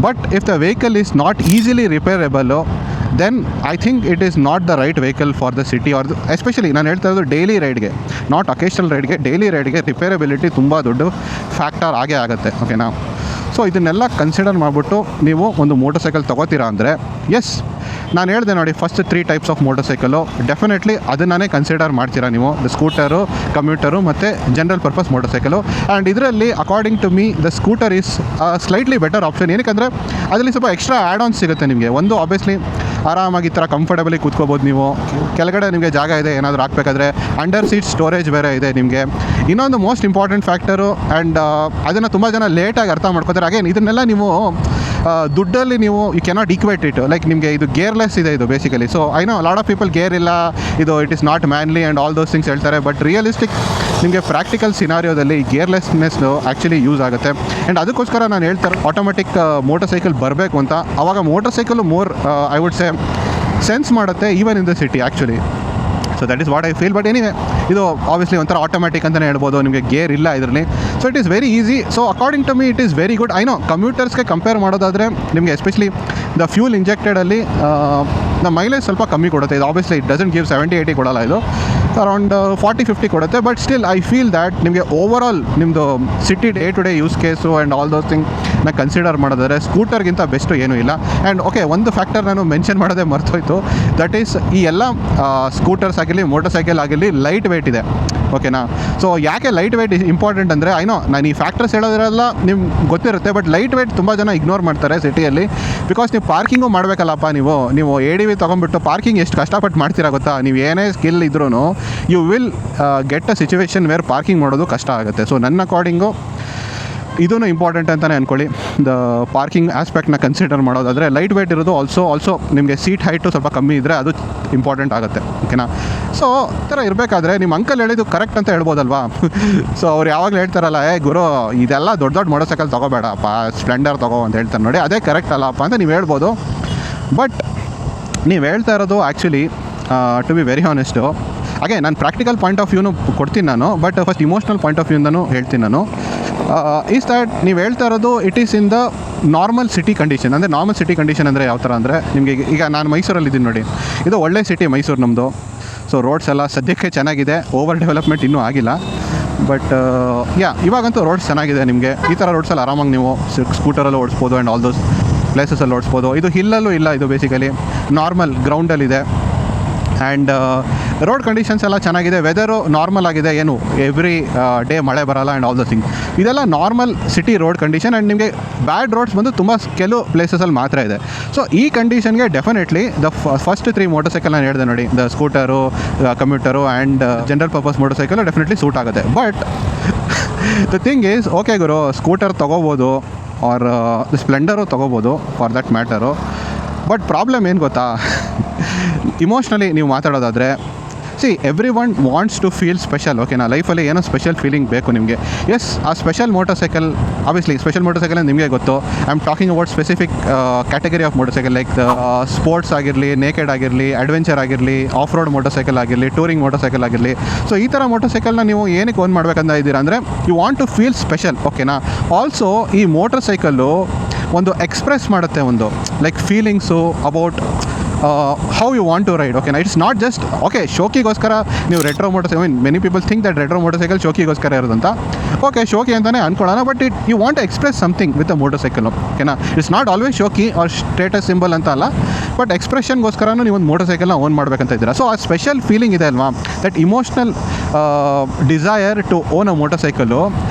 but if the vehicle is not easily repairable, then I think it is not the right vehicle for the city. Or especially ನಾನು ಹೇಳ್ತಾ ಇರೋದು daily ರೈಡ್ಗೆ, ನಾಟ್ ಅಕೇಶನಲ್ ರೈಡ್ಗೆ, ಡೈಲಿ ರೈಡ್ಗೆ ರಿಪೇರಬಿಲಿಟಿ ತುಂಬ ದೊಡ್ಡ ಫ್ಯಾಕ್ಟರ್ ಆಗೇ ಆಗುತ್ತೆ, ಓಕೆನಾ. ಸೊ ಇದನ್ನೆಲ್ಲ ಕನ್ಸಿಡರ್ ಮಾಡಿಬಿಟ್ಟು ನೀವು ಒಂದು ಮೋಟರ್ ಸೈಕಲ್ ತೊಗೋತೀರಾ ಅಂದರೆ ಎಸ್, ನಾನು ಹೇಳಿದೆ ನೋಡಿ first 3 types of motorcycle, definitely ಅದನ್ನೇ ಕನ್ಸಿಡರ್ ಮಾಡ್ತೀರಾ ನೀವು, ದ ಸ್ಕೂಟರು, ಕಮ್ಯೂಟರು ಮತ್ತು general purpose motorcycle. And ಇದರಲ್ಲಿ according to me the scooter is slightly better option. ಏನಕ್ಕೆ ಅದರಲ್ಲಿ ಸ್ವಲ್ಪ ಎಕ್ಸ್ಟ್ರಾ ಆ್ಯಡ್ ಆನ್ಸ್ ಸಿಗುತ್ತೆ ನಿಮಗೆ. ಒಂದು ಆಬ್ವಿಯಸ್ಲಿ ಆರಾಮಾಗಿ ಈ ಥರ ಕಂಫರ್ಟಬಲಿ ಕೂತ್ಕೋಬೋದು ನೀವು. ಕೆಳಗಡೆ ನಿಮಗೆ ಜಾಗ ಇದೆ ಏನಾದರೂ ಹಾಕಬೇಕಾದ್ರೆ, ಅಂಡರ್ ಸೀಟ್ ಸ್ಟೋರೇಜ್ ಬೇರೆ ಇದೆ ನಿಮಗೆ. ಇನ್ನೊಂದು ಮೋಸ್ಟ್ ಇಂಪಾರ್ಟೆಂಟ್ ಫ್ಯಾಕ್ಟರು, ಆ್ಯಂಡ್ ಅದನ್ನು ತುಂಬ ಜನ ಲೇಟಾಗಿ ಅರ್ಥ ಮಾಡ್ಕೋತಾರೆ. ಅಗೇನ್ ಇದನ್ನೆಲ್ಲ ನೀವು ದುಡ್ಡಲ್ಲಿ ನೀವು you cannot equate it. Like ನಿಮಗೆ ಇದು ಗೇರ್ಲೆಸ್ ಇದೆ ಇದು basically. So I know lot of people gear ಇಲ್ಲ, ಇದು it is not manly and all those things ಹೇಳ್ತಾರೆ. ಬಟ್ ರಿಯಲಿಸ್ಟಿಕ್ ನಿಮಗೆ ಪ್ರಾಕ್ಟಿಕಲ್ ಸಿನಾರಿಯೋದಲ್ಲಿ ಗೇರ್ಲೆಸ್ನೆಸ್ ಆ್ಯಕ್ಚುಲಿ ಯೂಸ್ ಆಗುತ್ತೆ. ಆ್ಯಂಡ್ ಅದಕ್ಕೋಸ್ಕರ ನಾನು ಹೇಳ್ತಾರೆ ಆಟೋಮೆಟಿಕ್ ಮೋಟರ್ ಸೈಕಲ್ ಬರಬೇಕು ಅಂತ. ಆವಾಗ motorcycle more I would say sense ಮಾಡುತ್ತೆ even in the city actually. So that is what I feel. But anyway ಇದು ಆಬ್ವಿಯಸ್ಲಿ ಒಂಥರ ಆಟೋಮೆಟಿಕ್ ಅಂತಲೇ ಹೇಳ್ಬೋದು, ನಿಮಗೆ ಗೇರ್ ಇಲ್ಲ ಇದರಲ್ಲಿ. So it is very easy. So according to me it is very good. I know ಕಮ್ಯೂಟರ್ಸ್ಗೆ compare ಮಾಡೋದಾದರೆ ನಿಮಗೆ ಎಸ್ಪೆಷಲಿ ದ ಫ್ಯೂಲ್ ಇಂಜೆಕ್ಟೆಡಲ್ಲಿ ದ ಮೈಲೇಜ್ ಸ್ವಲ್ಪ ಕಮ್ಮಿ ಕೊಡುತ್ತೆ. ಇದು ಆಬ್ವಿಯಸ್ಲಿ ಇಟ್ ಡಸಂಟ್ ಗಿವ್ 70-80 ಕೊಡಲ್ಲ, ಇದು ಅರೌಂಡ್ 40-50 ಕೊಡುತ್ತೆ. But still I feel that ನಿಮಗೆ ಓವರ್ ಆಲ್ ನಿಮ್ಮದು city day to day use case and all those thing ನಾನು ಕನ್ಸಿಡರ್ ಮಾಡಿದ್ರೆ ಸ್ಕೂಟರ್ಗಿಂತ ಬೆಸ್ಟು ಏನೂ ಇಲ್ಲ. ಆ್ಯಂಡ್ ಓಕೆ, ಒಂದು ಫ್ಯಾಕ್ಟರ್ ನಾನು ಮೆನ್ಷನ್ ಮಾಡೋದೇ ಮರ್ತೋಯ್ತು, ದಟ್ ಈಸ್ ಈ ಎಲ್ಲ ಸ್ಕೂಟರ್ಸ್ ಆಗಿರಲಿ ಮೋಟರ್ ಸೈಕಲ್ ಆಗಿರಲಿ ಲೈಟ್ ವೆಯ್ಟ್ ಇದೆ, ಓಕೆನಾ. ಸೊ ಯಾಕೆ ಲೈಟ್ ವೆಯ್ಟ್ ಇಂಪಾರ್ಟೆಂಟ್ ಅಂದರೆ, ಐನೋ ನಾನು ಈ ಫ್ಯಾಕ್ಟರ್ಸ್ ಹೇಳೋದ್ರೆಲ್ಲ ನಿಮ್ಗೆ ಗೊತ್ತಿರುತ್ತೆ, ಬಟ್ ಲೈಟ್ ವೆಯ್ಟ್ ತುಂಬ ಜನ ಇಗ್ನೋರ್ ಮಾಡ್ತಾರೆ ಸಿಟಿಯಲ್ಲಿ. ಬಿಕಾಸ್ ನೀವು ಪಾರ್ಕಿಂಗು ಮಾಡಬೇಕಲ್ಲಪ್ಪ, ನೀವು ADV ತೊಗೊಂಡ್ಬಿಟ್ಟು ಪಾರ್ಕಿಂಗ್ ಎಷ್ಟು ಕಷ್ಟಪಟ್ಟು ಮಾಡ್ತೀರಾ ಗೊತ್ತಾ. ನೀವು ಏನೇ ಸ್ಕಿಲ್ ಇದ್ರೂ you will get a situation where parking ಮಾಡೋದು ಕಷ್ಟ ಆಗುತ್ತೆ. ಸೊ ನನ್ನ ಅಕಾರ್ಡಿಂಗು ಇದೂ ಇಂಪಾರ್ಟೆಂಟ್ ಅಂತಲೇ ಅಂದ್ಕೊಳ್ಳಿ. ದ ಪಾರ್ಕಿಂಗ್ ಆಸ್ಪೆಕ್ಟ್ನ ಕನ್ಸಿಡರ್ ಮಾಡೋದಾದರೆ ಲೈಟ್ ವೆಯ್ಟ್ ಇರೋದು ಆಲ್ಸೋ ನಿಮಗೆ ಸೀಟ್ ಹೈಟು ಸ್ವಲ್ಪ ಕಮ್ಮಿ ಇದ್ದರೆ ಅದು ಇಂಪಾರ್ಟೆಂಟ್ ಆಗುತ್ತೆ, ಓಕೆನಾ. ಸೊ ಈ ಥರ ಇರಬೇಕಾದ್ರೆ ನಿಮ್ಮ ಅಂಕಲ್ ಹೇಳಿದ್ದು ಕರೆಕ್ಟ್ ಅಂತ ಹೇಳ್ಬೋದಲ್ವಾ. ಸೊ ಅವ್ರು ಯಾವಾಗಲೂ ಹೇಳ್ತಾರಲ್ಲ, ಗುರು ಇದೆಲ್ಲ ದೊಡ್ಡ ಮೋಟರ್ ಸೈಕಲ್ ತೊಗೋಬೇಡಪ್ಪ, ಸ್ಪ್ಲೆಂಡರ್ ತೊಗೋ ಅಂತ ಹೇಳ್ತಾರೆ ನೋಡಿ, ಅದೇ ಕರೆಕ್ಟ್ ಅಲ್ಲಪ್ಪ ಅಂತ ನೀವು ಹೇಳ್ಬೋದು. ಬಟ್ ನೀವು ಹೇಳ್ತಾ ಇರೋದು actually to be very honest, ಹಾಗೆ ನಾನು ಪ್ರಾಕ್ಟಿಕಲ್ ಪಾಯಿಂಟ್ ಆಫ್ ವ್ಯೂನು ಕೊಡ್ತೀನಿ ನಾನು, but first emotional point of ವ್ಯೂಂದನೂ ಹೇಳ್ತೀನಿ ನಾನು. ಈಸ್ ದ್ಯಾಟ್ ನೀವು ಹೇಳ್ತಾ ಇರೋದು it is in the normal city condition. ಅಂದರೆ ನಾರ್ಮಲ್ ಸಿಟಿ ಕಂಡೀಷನ್ ಅಂದರೆ ಯಾವ ಥರ ಅಂದರೆ, ನಿಮಗೆ ಈಗ ನಾನು ಮೈಸೂರಲ್ಲಿದ್ದೀನಿ ನೋಡಿ, ಇದು ಒಳ್ಳೆ ಸಿಟಿ ಮೈಸೂರು ನಮ್ಮದು. ಸೊ ರೋಡ್ಸ್ ಎಲ್ಲ ಸದ್ಯಕ್ಕೆ ಚೆನ್ನಾಗಿದೆ, ಓವರ್ ಡೆವಲಪ್ಮೆಂಟ್ ಇನ್ನೂ ಆಗಿಲ್ಲ. ಬಟ್ ಇವಾಗಂತೂ ರೋಡ್ಸ್ ಚೆನ್ನಾಗಿದೆ. ನಿಮಗೆ ಈ ಥರ ರೋಡ್ಸಲ್ಲಿ ಆರಾಮಾಗಿ ನೀವು ಸ್ಕೂಟರಲ್ಲಿ ಓಡಿಸ್ಬೋದು ಆ್ಯಂಡ್ ಆಲ್ ದೋಸ್ ಪ್ಲೇಸಸಲ್ಲಿ ಓಡಿಸ್ಬೋದು. ಇದು ಹಿಲ್ಲಲ್ಲೂ ಇಲ್ಲ, ಇದು ಬೇಸಿಕಲಿ ನಾರ್ಮಲ್ ಗ್ರೌಂಡಲ್ಲಿದೆ. ಆ್ಯಂಡ್ ರೋಡ್ ಕಂಡೀಷನ್ಸ್ ಎಲ್ಲ ಚೆನ್ನಾಗಿದೆ, ವೆದರು ನಾರ್ಮಲ್ ಆಗಿದೆ, ಏನು ಎವ್ರಿ ಡೇ ಮಳೆ ಬರೋಲ್ಲ ಆ್ಯಂಡ್ ಆಲ್ ದ ಥಿಂಗ್. ಇದೆಲ್ಲ normal city road condition. And ನಿಮಗೆ ಬ್ಯಾಡ್ ರೋಡ್ಸ್ ಬಂದು ತುಂಬ ಕೆಲವು ಪ್ಲೇಸಸಲ್ಲಿ ಮಾತ್ರ ಇದೆ. ಸೊ ಈ ಕಂಡೀಷನ್ಗೆ definitely the first 3 motorcycle ನಾನು ಹೇಳಿದೆ ನೋಡಿ, the scooter, commuter and general purpose motorcycle definitely suit ಆಗುತ್ತೆ. But the thing is, okay ಗುರು, ಸ್ಕೂಟರ್ ತೊಗೋಬೋದು ಆರ್ ಸ್ಪ್ಲೆಂಡರು ತೊಗೋಬೋದು for that matter. But problem ಏನು ಗೊತ್ತಾ, ಇಮೋಷ್ನಲಿ ನೀವು ಮಾತಾಡೋದಾದರೆ, see everyone wants to feel special, ಓಕೆನಾ. ಲೈಫಲ್ಲಿ ಏನೋ ಸ್ಪೆಷಲ್ ಫೀಲಿಂಗ್ ಬೇಕು ನಿಮಗೆ. ಎಸ್, ಆ special motorcycle, obviously special motorcycle ನಿಮಗೆ ಗೊತ್ತು. I am talking about specific category of motor cycle, like sports ಆಗಿರಲಿ, ನೇಕೆಡ್ ಆಗಿರಲಿ, ಅಡ್ವೆಂಚರ್ ಆಗಿರಲಿ, ಆಫ್ ರೋಡ್ ಮೋಟರ್ ಸೈಕಲ್ ಆಗಿರಲಿ, ಟೂರಿಂಗ್ ಮೋಟರ್ ಸೈಕಲ್ ಆಗಿರಲಿ. ಸೊ ಈ ಥರ ಮೋಟರ್ ಸೈಕಲ್ನ ನೀವು ಏನಕ್ಕೆ ಓನ್ ಮಾಡ್ಬೇಕಂತ ಇದ್ದೀರಾ ಅಂದರೆ, you want to feel special, ಓಕೆನಾ. ಆಲ್ಸೋ ಈ ಮೋಟರ್ ಸೈಕಲ್ಲು ಒಂದು ಎಕ್ಸ್ಪ್ರೆಸ್ ಮಾಡುತ್ತೆ, ಒಂದು like feelings about how you want to ride, ಓಕೆನಾ. ಇಟ್ಸ್ ನಾಟ್ ಜಸ್ಟ್ ಓಕೆ ಶೋಕಿಗೋಸ್ಕರ ನೀವು retro motorcycle, many people think that retro motorcycle ಶೋಕಿಗೋಸ್ಕರ ಇರೋದಂತ. ಓಕೆ, ಶೋಕಿ ಅಂತಲೇ ಅಂದ್ಕೊಳ್ಳೋಣ, but you want to express something with a motorcycle, ಓಕೆನಾ. It's not always ಶೋಕಿ ಆರ್ ಸ್ಟೇಟಸ್ ಸಿಂಬಲ್ ಅಂತ ಅಲ್ಲ, ಬಟ್ ಎಕ್ಸ್ಪ್ರೆಷನ್ಗೋಸ್ಕರನೂ ನೀವು ಒಂದು ಮೋಟರ್ ಸೈಕಲ್ನ ಓನ್ ಮಾಡಬೇಕಂತ ಇದ್ದೀರಾ. ಸೊ ಆ ಸ್ಪೆಷಲ್ ಫೀಲಿಂಗ್ ಇದೆ ಅಲ್ವಾ, that emotional desire to own a motorcycle,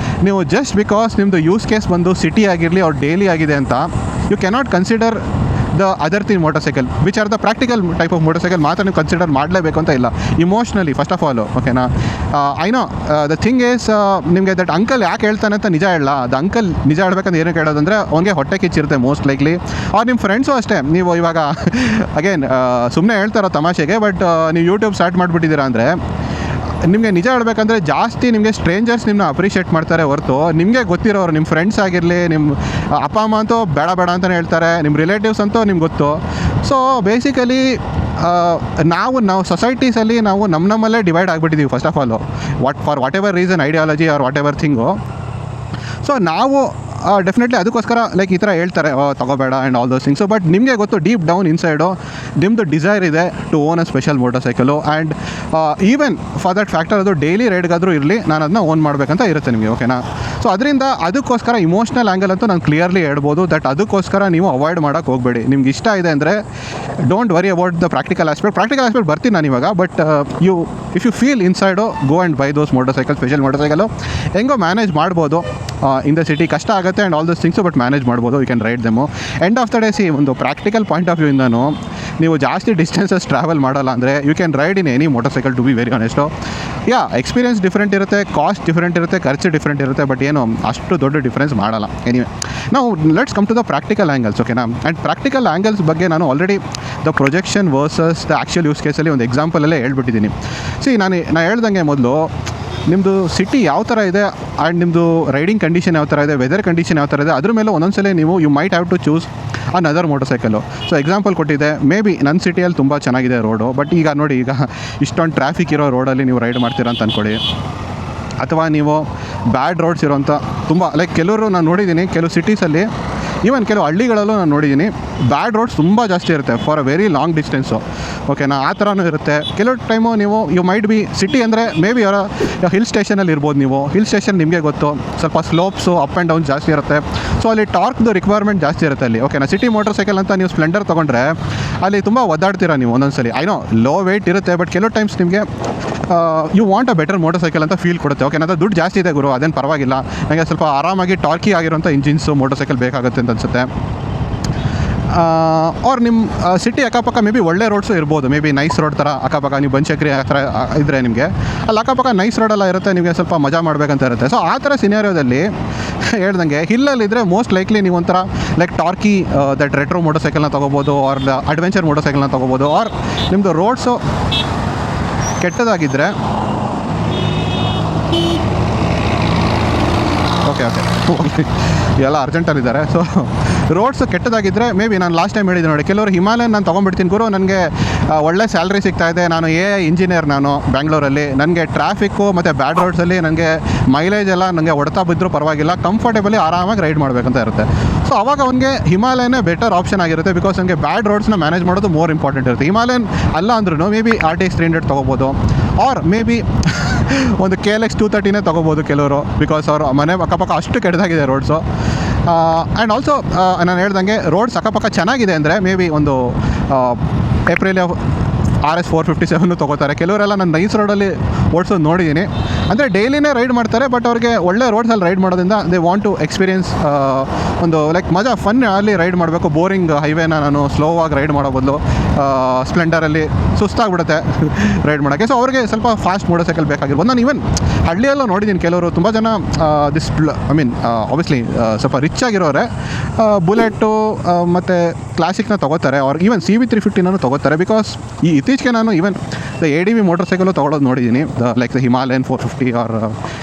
ನೀವು ಜಸ್ಟ್ ಬಿಕಾಸ್ ನಿಮ್ಮದು ಯೂಸ್ ಕೇಸ್ ಬಂದು ಸಿಟಿ ಆಗಿರಲಿ ಅವ್ರ ಡೈಲಿ ಆಗಿದೆ ಅಂತ you cannot consider the other thing motorcycle which are the practical type of motorcycle ಮಾತ್ರ ನೀವು ಕನ್ಸಿಡರ್ ಮಾಡಲೇಬೇಕು ಅಂತ ಇಲ್ಲ, ಇಮೋಷ್ನಲಿ ಫಸ್ಟ್ ಆಫ್ ಆಲು, ಓಕೆನಾ. I know the thing is, ನಿಮಗೆ ದಟ್ ಅಂಕಲ್ ಯಾಕೆ ಹೇಳ್ತಾನೆ ಅಂತ ನಿಜ ಹೇಳಲ್ಲ. ಅದು ಅಂಕಲ್ ನಿಜ ಹೇಳ್ಬೇಕಂತ ಏನು ಕೇಳೋದಂದರೆ, ಅವ್ನಿಗೆ ಹೊಟ್ಟೆ ಕಿಚ್ಚಿರುತ್ತೆ ಮೋಸ್ಟ್ ಲೈಕ್ಲಿ. ಅವ್ರು ನಿಮ್ಮ ಫ್ರೆಂಡ್ಸು ಅಷ್ಟೇ, ನೀವು ಇವಾಗ ಅಗೇನ್ ಸುಮ್ಮನೆ ಹೇಳ್ತಾರೋ ತಮಾಷೆಗೆ, ಬಟ್ ನೀವು ಯೂಟ್ಯೂಬ್ ಸ್ಟಾರ್ಟ್ ಮಾಡಿಬಿಟ್ಟಿದ್ದೀರಾ ಅಂದರೆ, ನಿಮಗೆ ನಿಜ ಹೇಳ್ಬೇಕಂದ್ರೆ ಜಾಸ್ತಿ ನಿಮಗೆ ಸ್ಟ್ರೇಂಜರ್ಸ್ ನಿಮ್ಮನ್ನ ಅಪ್ರಿಷಿಯೇಟ್ ಮಾಡ್ತಾರೆ ಹೊರತು ನಿಮಗೆ ಗೊತ್ತಿರೋರು, ನಿಮ್ಮ ಫ್ರೆಂಡ್ಸ್ ಆಗಿರಲಿ, ನಿಮ್ಮ ಅಪ್ಪ ಅಮ್ಮ ಅಂತೂ ಬೇಡ ಬೇಡ ಅಂತಲೇ ಹೇಳ್ತಾರೆ, ನಿಮ್ಮ ರಿಲೇಟಿವ್ಸ್ ಅಂತೂ ನಿಮ್ಗೆ ಗೊತ್ತು. ಸೊ ಬೇಸಿಕಲಿ ನಾವು ಸೊಸೈಟೀಸಲ್ಲಿ ನಾವು ನಮ್ಮಲ್ಲೇ ಡಿವೈಡ್ ಆಗಿಬಿಟ್ಟಿದ್ದೀವಿ first of all, whatever reason, ideology or whatever thing. So ನಾವು ಡೆಫಿನೆಟ್ಲಿ ಅದಕ್ಕೋಸ್ಕರ ಲೈಕ್ ಈ ಥರ ಹೇಳ್ತಾರೆ ತಗೋಬೇಡ and all those things. But ನಿಮಗೆ ಗೊತ್ತು ಡೀಪ್ ಡೌನ್ ಇನ್ಸೈಡು ನಿಮ್ಮದು ಡಿಸೈರ್ ಇದೆ to own a special motorcycle. And even for that factor ಅದು ಡೈಲಿ ರೈಡ್ಗಾದರೂ ಇರಲಿ, ನಾನು ಅದನ್ನ ಓನ್ ಮಾಡಬೇಕಂತ ಇರುತ್ತೆ ನಿಮಗೆ, ಓಕೆನಾ. ಸೊ ಅದರಿಂದ ಅದಕ್ಕೋಸ್ಕರ ಇಮೋಷ್ನಲ್ ಆ್ಯಂಗಲ್ ಅಂತೂ ನಾನು ಕ್ಲಿಯರ್ಲಿ ಹೇಳ್ಬೋದು ದಟ್ ಅದಕ್ಕೋಸ್ಕರ ನೀವು ಅವಾಯ್ಡ್ ಮಾಡೋಕ್ಕೆ ಹೋಗಬೇಡಿ. ನಿಮ್ಗೆ ಇಷ್ಟ ಇದೆ ಅಂದರೆ don't worry about the practical aspect ಬರ್ತೀನಿ ನಾನು ಇವಾಗ. But if you feel inside go and buy those motorcycle, special motorcycle. ಹೆಂಗೋ ಮ್ಯಾನೇಜ್ ಮಾಡ್ಬೋದು ಇನ್ ದ ಸಿಟಿ, ಕಷ್ಟ ಆಗುತ್ತೆ and all those things, but manage ಮಾಡ್ಬೋದು, you can ride them. End of the day see ಒಂದು practical point of ವ್ಯೂಯಿಂದನೂ ನೀವು ಜಾಸ್ತಿ distances travel ಮಾಡಲ್ಲ ಅಂದರೆ you can ride in any motorcycle, to be very honest. Experience different ಇರುತ್ತೆ, cost different ಇರುತ್ತೆ, ಖರ್ಚು ಡಿಫ್ರೆಂಟ್ ಇರುತ್ತೆ, ಬಟ್ ಏನು ಅಷ್ಟು ದೊಡ್ಡ ಡಿಫ್ರೆನ್ಸ್ ಮಾಡಲ್ಲ. ಎನಿವೆ ನಾವು let's come to the practical angles, ಓಕೆನಾ. ಆ್ಯಂಡ್ ಪ್ರಾಕ್ಟಿಕಲ್ ಆ್ಯಂಗಲ್ಸ್ ಬಗ್ಗೆ ನಾನು already the projection versus the actual use ಕೇಸಲ್ಲಿ ಒಂದು ಎಕ್ಸಾಂಪಲಲ್ಲೇ ಹೇಳ್ಬಿಟ್ಟಿದ್ದೀನಿ. ನಾನು ಹೇಳ್ದಂಗೆ ಮೊದಲು ನಿಮ್ಮದು ಸಿಟಿ ಯಾವ ಥರ ಇದೆ ಆ್ಯಂಡ್ ನಿಮ್ಮದು ರೈಡಿಂಗ್ ಕಂಡೀಷನ್ ಯಾವ ಥರ ಇದೆ, ವೆದರ್ ಕಂಡೀಷನ್ ಯಾವ ಥರ ಇದೆ, ಅದ್ರ ಮೇಲೆ ಒಂದೊಂದ್ಸಲ ನೀವು you might have to choose another motorcycle. So example ಕೊಟ್ಟಿದ್ದೆ, ಮೇ ಬಿ ನನ್ನ ಸಿಟಿಯಲ್ಲಿ ತುಂಬ ಚೆನ್ನಾಗಿದೆ ರೋಡು, ಬಟ್ ಈಗ ನೋಡಿ, ಈಗ ಇಷ್ಟೊಂದು ಟ್ರಾಫಿಕ್ ಇರೋ ರೋಡಲ್ಲಿ ನೀವು ರೈಡ್ ಮಾಡ್ತೀರಾ ಅಂತ ಅಂದ್ಕೊಳ್ಳಿ, ಅಥವಾ ನೀವು ಬ್ಯಾಡ್ ರೋಡ್ಸ್ ಇರೋಂಥ ತುಂಬ ಲೈಕ್ ಕೆಲವರು ನಾನು ನೋಡಿದ್ದೀನಿ, ಕೆಲವು ಸಿಟೀಸಲ್ಲಿ ಈವನ್ ಕೆಲವು ಹಳ್ಳಿಗಳಲ್ಲೂ ನಾನು ನೋಡಿದ್ದೀನಿ ಬ್ಯಾಡ್ ರೋಡ್ಸ್ ತುಂಬ ಜಾಸ್ತಿ ಇರುತ್ತೆ for a very long distance. ಓಕೆನಾ, ಆ ಥರನೂ ಇರುತ್ತೆ. ಕೆಲವು ಟೈಮು ನೀವು ಯು ಮೈಟ್ ಬಿ ಸಿಟಿ ಅಂದರೆ ಮೇ ಬಿ ಅವರ ಹಿಲ್ ಸ್ಟೇಷನಲ್ಲಿ ಇರ್ಬೋದು. ನೀವು ಹಿಲ್ ಸ್ಟೇಷನ್ ನಿಮಗೆ ಗೊತ್ತು, ಸ್ವಲ್ಪ ಸ್ಲೋಪ್ಸು ಅಪ್ ಆ್ಯಂಡ್ ಡೌನ್ ಜಾಸ್ತಿ ಇರುತ್ತೆ. ಸೊ ಅಲ್ಲಿ ಟಾರ್ಕ್ದು ರಿಕ್ವೈರ್ಮೆಂಟ್ ಜಾಸ್ತಿ ಇರುತ್ತೆ ಅಲ್ಲಿ. ಓಕೆನಾ, ಸಿಟಿ ಮೋಟರ್ ಸೈಕಲ್ ಅಂತ ನೀವು ಸ್ಪ್ಲೆಂಡರ್ ತೊಗೊಂಡ್ರೆ ಅಲ್ಲಿ ತುಂಬ ಒದ್ದಾಡ್ತೀರಾ ನೀವು ಒಂದೊಂದ್ಸಲಿ. ಐನೋ ಲೋ ವೆಯ್ಟ್ ಇರುತ್ತೆ, ಬಟ್ ಕೆಲವು ಟೈಮ್ಸ್ ನಿಮಗೆ you want a better motorcycle ಅಂತ ಫೀಲ್ ಕೊಡುತ್ತೆ. ಓಕೆ, ಅದು ದುಡ್ಡು ಜಾಸ್ತಿ ಇದೆ ಗುರು, ಅದೇನು ಪರವಾಗಿಲ್ಲ, ನನಗೆ ಸ್ವಲ್ಪ ಆರಾಮಾಗಿ ಟಾರ್ಕಿ ಆಗಿರೋಂಥ ಇಂಜಿನ್ಸು ಮೋಟರ್ ಸೈಕಲ್ ಬೇಕಾಗುತ್ತೆ ಅಂತ ಅನಿಸುತ್ತೆ. ಅವ್ರು ನಿಮ್ಮ ಸಿಟಿ ಅಕ್ಕಪಕ್ಕ ಮೇ ಬಿ ಒಳ್ಳೆ ರೋಡ್ಸು ಇರ್ಬೋದು, ಮೇ ಬಿ ನೈಸ್ ರೋಡ್ ಥರ ಅಕ್ಕಪಕ್ಕ ನೀವು ಬನಶಂಕರಿ ಆ ಥರ ಇದ್ದರೆ ನಿಮಗೆ ಅಲ್ಲಿ ಅಕ್ಕಪಕ್ಕ ನೈಸ್ ರೋಡೆಲ್ಲ ಇರುತ್ತೆ, ನಿಮಗೆ ಸ್ವಲ್ಪ ಮಜಾ ಮಾಡಬೇಕಂತ ಇರುತ್ತೆ. ಸೊ ಆ ಥರ ಸಿನಾರಿಯೋದಲ್ಲಿ ಹೇಳ್ದಂಗೆ ಹಿಲ್ಲಲ್ಲಿದ್ದರೆ ಮೋಸ್ಟ್ ಲೈಕ್ಲಿ ನೀವು ಒಂಥರ ಲೈಕ್ ಟಾರ್ಕಿ ದಟ್ ರೆಟ್ರೋ ಮೋಟರ್ ಸೈಕಲ್ನ ತೊಗೋಬೋದು, ಆರ್ ಅಡ್ವೆಂಚರ್ ಮೋಟರ್ ಸೈಕಲ್ನ ತೊಗೋಬೋದು. ಆರ್ ನಿಮ್ಮದು ರೋಡ್ಸು ಕೆಟ್ಟದಾಗಿದ್ದರೆ ಓಕೆ ಎಲ್ಲ ಅರ್ಜೆಂಟಲ್ಲಿದ್ದಾರೆ. ಸೊ ರೋಡ್ಸು ಕೆಟ್ಟದಾಗಿದ್ದರೆ ಮೇ ಬಿ ನಾನು ಲಾಸ್ಟ್ ಟೈಮ್ ಹೇಳಿದ್ದೆ ನೋಡಿ, ಕೆಲವರು ಹಿಮಾಲಯನ್ ನಾನು ತೊಗೊಂಡ್ಬಿಡ್ತೀನಿ ಗುರು, ನನಗೆ ಒಳ್ಳೆ ಸ್ಯಾಲ್ರಿ ಸಿಗ್ತಾಯಿದೆ, ನಾನು ಇಂಜಿನಿಯರ್, ನಾನು ಬ್ಯಾಂಗ್ಳೂರಲ್ಲಿ, ನನಗೆ ಟ್ರಾಫಿಕ್ಕು ಮತ್ತು ಬ್ಯಾಡ್ ರೋಡ್ಸಲ್ಲಿ ನನಗೆ ಮೈಲೇಜ್ ಎಲ್ಲ ನನಗೆ ಹೊಡ್ತಾ ಬಿದ್ದರೂ ಪರವಾಗಿಲ್ಲ, ಕಂಫರ್ಟೇಬಲಿ ಆರಾಮಾಗಿ ರೈಡ್ ಮಾಡಬೇಕಂತ ಇರುತ್ತೆ. ಸೊ ಅವಾಗ ಅವನಿಗೆ ಹಿಮಾಲಯನೇ ಬೆಟರ್ ಆಪ್ಷನ್ ಆಗಿರುತ್ತೆ, ಬಿಕಾಸ್ ನನಗೆ ಬ್ಯಾಡ್ ರೋಡ್ಸ್ನ ಮ್ಯಾನೇಜ್ ಮಾಡೋದು ಮೋರ್ ಇಂಪಾರ್ಟೆಂಟ್ ಇರುತ್ತೆ. ಹಿಮಾಲಯನ್ ಅಲ್ಲ ಅಂದ್ರೂ ಮೇ ಬಿ RTX 300 ತೊಗೋಬೋದು, ಆರ್ ಮೇ ಬಿ ಒಂದು KLX 230ನೇ ತೊಗೋಬೋದು ಕೆಲವರು, ಬಿಕಾಸ್ ಅವರು ಮನೆ ಅಕ್ಕಪಕ್ಕ ಅಷ್ಟು ಕೆಟ್ಟದಾಗಿದೆ ರೋಡ್ಸು. ಆ್ಯಂಡ್ ಆಲ್ಸೋ ನಾನು ಹೇಳ್ದಂಗೆ ರೋಡ್ಸ್ ಅಕ್ಕಪಕ್ಕ ಚೆನ್ನಾಗಿದೆ ಅಂದರೆ ಮೇ ಬಿ ಒಂದು ಏಪ್ರಿಲ್ RS 457 ತೊಗೋತಾರೆ. ಕೆಲವರೆಲ್ಲ ನಾನು ನೈಸ್ ರೋಡಲ್ಲಿ ಓಡಿಸೋದು ನೋಡಿದ್ದೀನಿ. ಅಂದರೆ ಡೈಲಿನೇ ರೈಡ್ ಮಾಡ್ತಾರೆ, ಬಟ್ ಅವ್ರಿಗೆ ಒಳ್ಳೆ ರೋಡ್ಸಲ್ಲಿ ರೈಡ್ ಮಾಡೋದ್ರಿಂದ ದೇ ವಾಂಟ್ ಟು ಎಕ್ಸ್ಪೀರಿಯನ್ಸ್ ಒಂದು ಲೈಕ್ ಮಜಾ ಫನ್ ಅಲ್ಲಿ ರೈಡ್ ಮಾಡಬೇಕು. ಬೋರಿಂಗ್ ಹೈವೇನ ನಾನು ಸ್ಲೋ ಆಗಿ ರೈಡ್ ಮಾಡೋ ಬದಲು ಸ್ಪ್ಲೆಂಡರಲ್ಲಿ ಸುಸ್ತಾಗ್ಬಿಡುತ್ತೆ ರೈಡ್ ಮಾಡೋಕ್ಕೆ. ಸೊ ಅವ್ರಿಗೆ ಸ್ವಲ್ಪ ಫಾಸ್ಟ್ ಮೋಟರ್ ಸೈಕಲ್ ಬೇಕಾಗಿರ್ಬೋದು. ನಾನು ಈವನ್ ಹಳ್ಳಿಯಲ್ಲೂ ನೋಡಿದ್ದೀನಿ ಕೆಲವರು ತುಂಬ ಜನ ಆಬ್ವಿಯಸ್ಲಿ ಸ್ವಲ್ಪ ರಿಚ್ ಆಗಿರೋರೆ ಬುಲೆಟು ಮತ್ತು ಕ್ಲಾಸಿಕ್ನ ತೊಗೋತಾರೆ, ಅವ್ರು ಈವನ್ CB 350 ತೊಗೋತಾರೆ. ಬಿಕಾಸ್ ಇತ್ತೀಚೆಗೆ ನಾನು ಈವನ್ ADV ಮೋಟರ್ ಸೈಕಲು ತೊಗೊಳೋದು ನೋಡಿದ್ದೀನಿ, like the Himalayan 450 or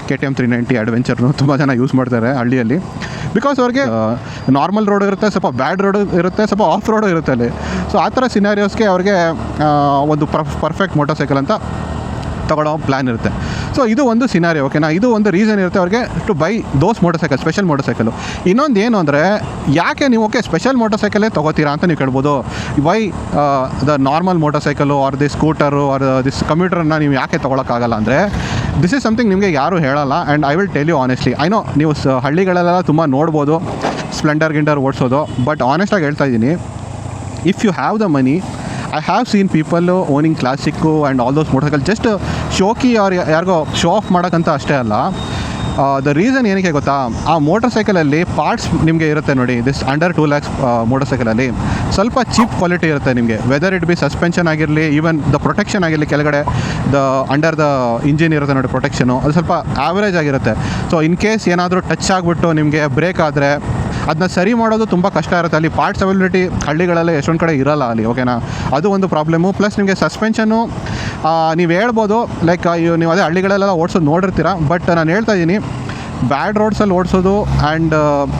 KTM 390 ಅಡ್ವೆಂಚರ್ನು ತುಂಬ ಜನ ಯೂಸ್ ಮಾಡ್ತಾರೆ ಹಳ್ಳಿಯಲ್ಲಿ. ಬಿಕಾಸ್ ಅವ್ರಿಗೆ ನಾರ್ಮಲ್ ರೋಡ್ ಇರುತ್ತೆ, ಸ್ವಲ್ಪ ಬ್ಯಾಡ್ ರೋಡ್ ಇರುತ್ತೆ, ಸ್ವಲ್ಪ ಆಫ್ ರೋಡು ಇರುತ್ತೆ ಅಲ್ಲಿ. ಸೊ ಆ ಥರ ಸಿನಾರಿಯೋಸ್ಗೆ ಅವ್ರಿಗೆ ಒಂದು ಪರ್ಫೆಕ್ಟ್ ಮೋಟರ್ ಸೈಕಲ್ ಅಂತ ತೊಗೊಳ್ಳೋ ಪ್ಲ್ಯಾನ್ ಇರುತ್ತೆ. ಸೊ ಇದು ಒಂದು ಸಿನಾರಿ. ಓಕೆನಾ, ಇದು ಒಂದು ರೀಸನ್ ಇರುತ್ತೆ ಅವ್ರಿಗೆ to buy those motorcycle, special motorcycle. ಇನ್ನೊಂದು ಏನು ಅಂದರೆ, ಯಾಕೆ ನೀವು ಸ್ಪೆಷಲ್ ಮೋಟರ್ ಸೈಕಲೇ ತೊಗೋತೀರಾ ಅಂತ ನೀವು ಕೇಳ್ಬೋದು. Why the normal motorcycle or the scooter or this ಕಮ್ಯೂಟರನ್ನ ನೀವು ಯಾಕೆ ತೊಗೊಳಕ್ಕಾಗಲ್ಲ ಅಂದರೆ, ದಿಸ್ ಈಸ್ ಸಮಥಿಂಗ್ ನಿಮಗೆ ಯಾರೂ ಹೇಳಲ್ಲ. And I will tell you honestly. I know ನೀವು ಹಳ್ಳಿಗಳೆಲ್ಲ ತುಂಬ ನೋಡ್ಬೋದು ಸ್ಪ್ಲೆಂಡರ್ ಗಿಂಡರ್ ಓಡಿಸೋದು, ಬಟ್ ಆನೆಸ್ಟಾಗಿ ಹೇಳ್ತಾ ಇದ್ದೀನಿ, if you have the money, I have seen people owning classic and all those motorcycles just ಶೋಕಿ ಅವ್ರು ಯಾರಿಗೋ ಶೋ ಆಫ್ ಮಾಡೋಕ್ಕಂತ ಅಷ್ಟೇ ಅಲ್ಲ. ದ ರೀಸನ್ ಏನಕ್ಕೆ ಗೊತ್ತಾ, ಆ ಮೋಟರ್ ಸೈಕಲಲ್ಲಿ ಪಾರ್ಟ್ಸ್ ನಿಮಗೆ ಇರುತ್ತೆ ನೋಡಿ, ದಿಸ್ ಅಂಡರ್ 2 lakhs ಮೋಟರ್ ಸೈಕಲಲ್ಲಿ ಸ್ವಲ್ಪ ಚೀಪ್ ಕ್ವಾಲಿಟಿ ಇರುತ್ತೆ ನಿಮಗೆ. ವೆದರ್ ಇಟ್ ಬಿ ಸಸ್ಪೆನ್ಷನ್ ಆಗಿರಲಿ, ಈವನ್ ದ ಪ್ರೊಟೆಕ್ಷನ್ ಆಗಿರಲಿ, ಕೆಳಗಡೆ ಅಂಡರ್ ದ ಇಂಜಿನ್ ಇರುತ್ತೆ ನೋಡಿ ಪ್ರೊಟೆಕ್ಷನು, ಅದು ಸ್ವಲ್ಪ ಆ್ಯಾವ್ರೇಜ್ ಆಗಿರುತ್ತೆ. ಸೊ ಇನ್ ಕೇಸ್ ಏನಾದರೂ ಟಚ್ ಆಗಿಬಿಟ್ಟು ನಿಮಗೆ ಬ್ರೇಕ್ ಆದರೆ ಅದನ್ನ ಸರಿ ಮಾಡೋದು ತುಂಬ ಕಷ್ಟ ಇರುತ್ತೆ. ಅಲ್ಲಿ ಪಾರ್ಟ್ಸ್ ಅವೈಲಬಿಲಿಟಿ ಹಳ್ಳಿಗಳಲ್ಲಿ ಎಷ್ಟೊಂದು ಕಡೆ ಇರೋಲ್ಲ ಅಲ್ಲಿ. ಓಕೆನಾ, ಅದು ಒಂದು ಪ್ರಾಬ್ಲಮ್ಮು. ಪ್ಲಸ್ ನಿಮಗೆ ಸಸ್ಪೆನ್ಷನ್ನು ನೀವು ಹೇಳ್ಬೋದು ಲೈಕ್ ನೀವು ಅದೇ ಹಳ್ಳಿಗಳೆಲ್ಲ ಓಡಿಸೋದು ನೋಡಿರ್ತೀರ, ಬಟ್ ನಾನು ಹೇಳ್ತಾ ಇದ್ದೀನಿ ಬ್ಯಾಡ್ ರೋಡ್ಸಲ್ಲಿ ಓಡಿಸೋದು ಆ್ಯಂಡ್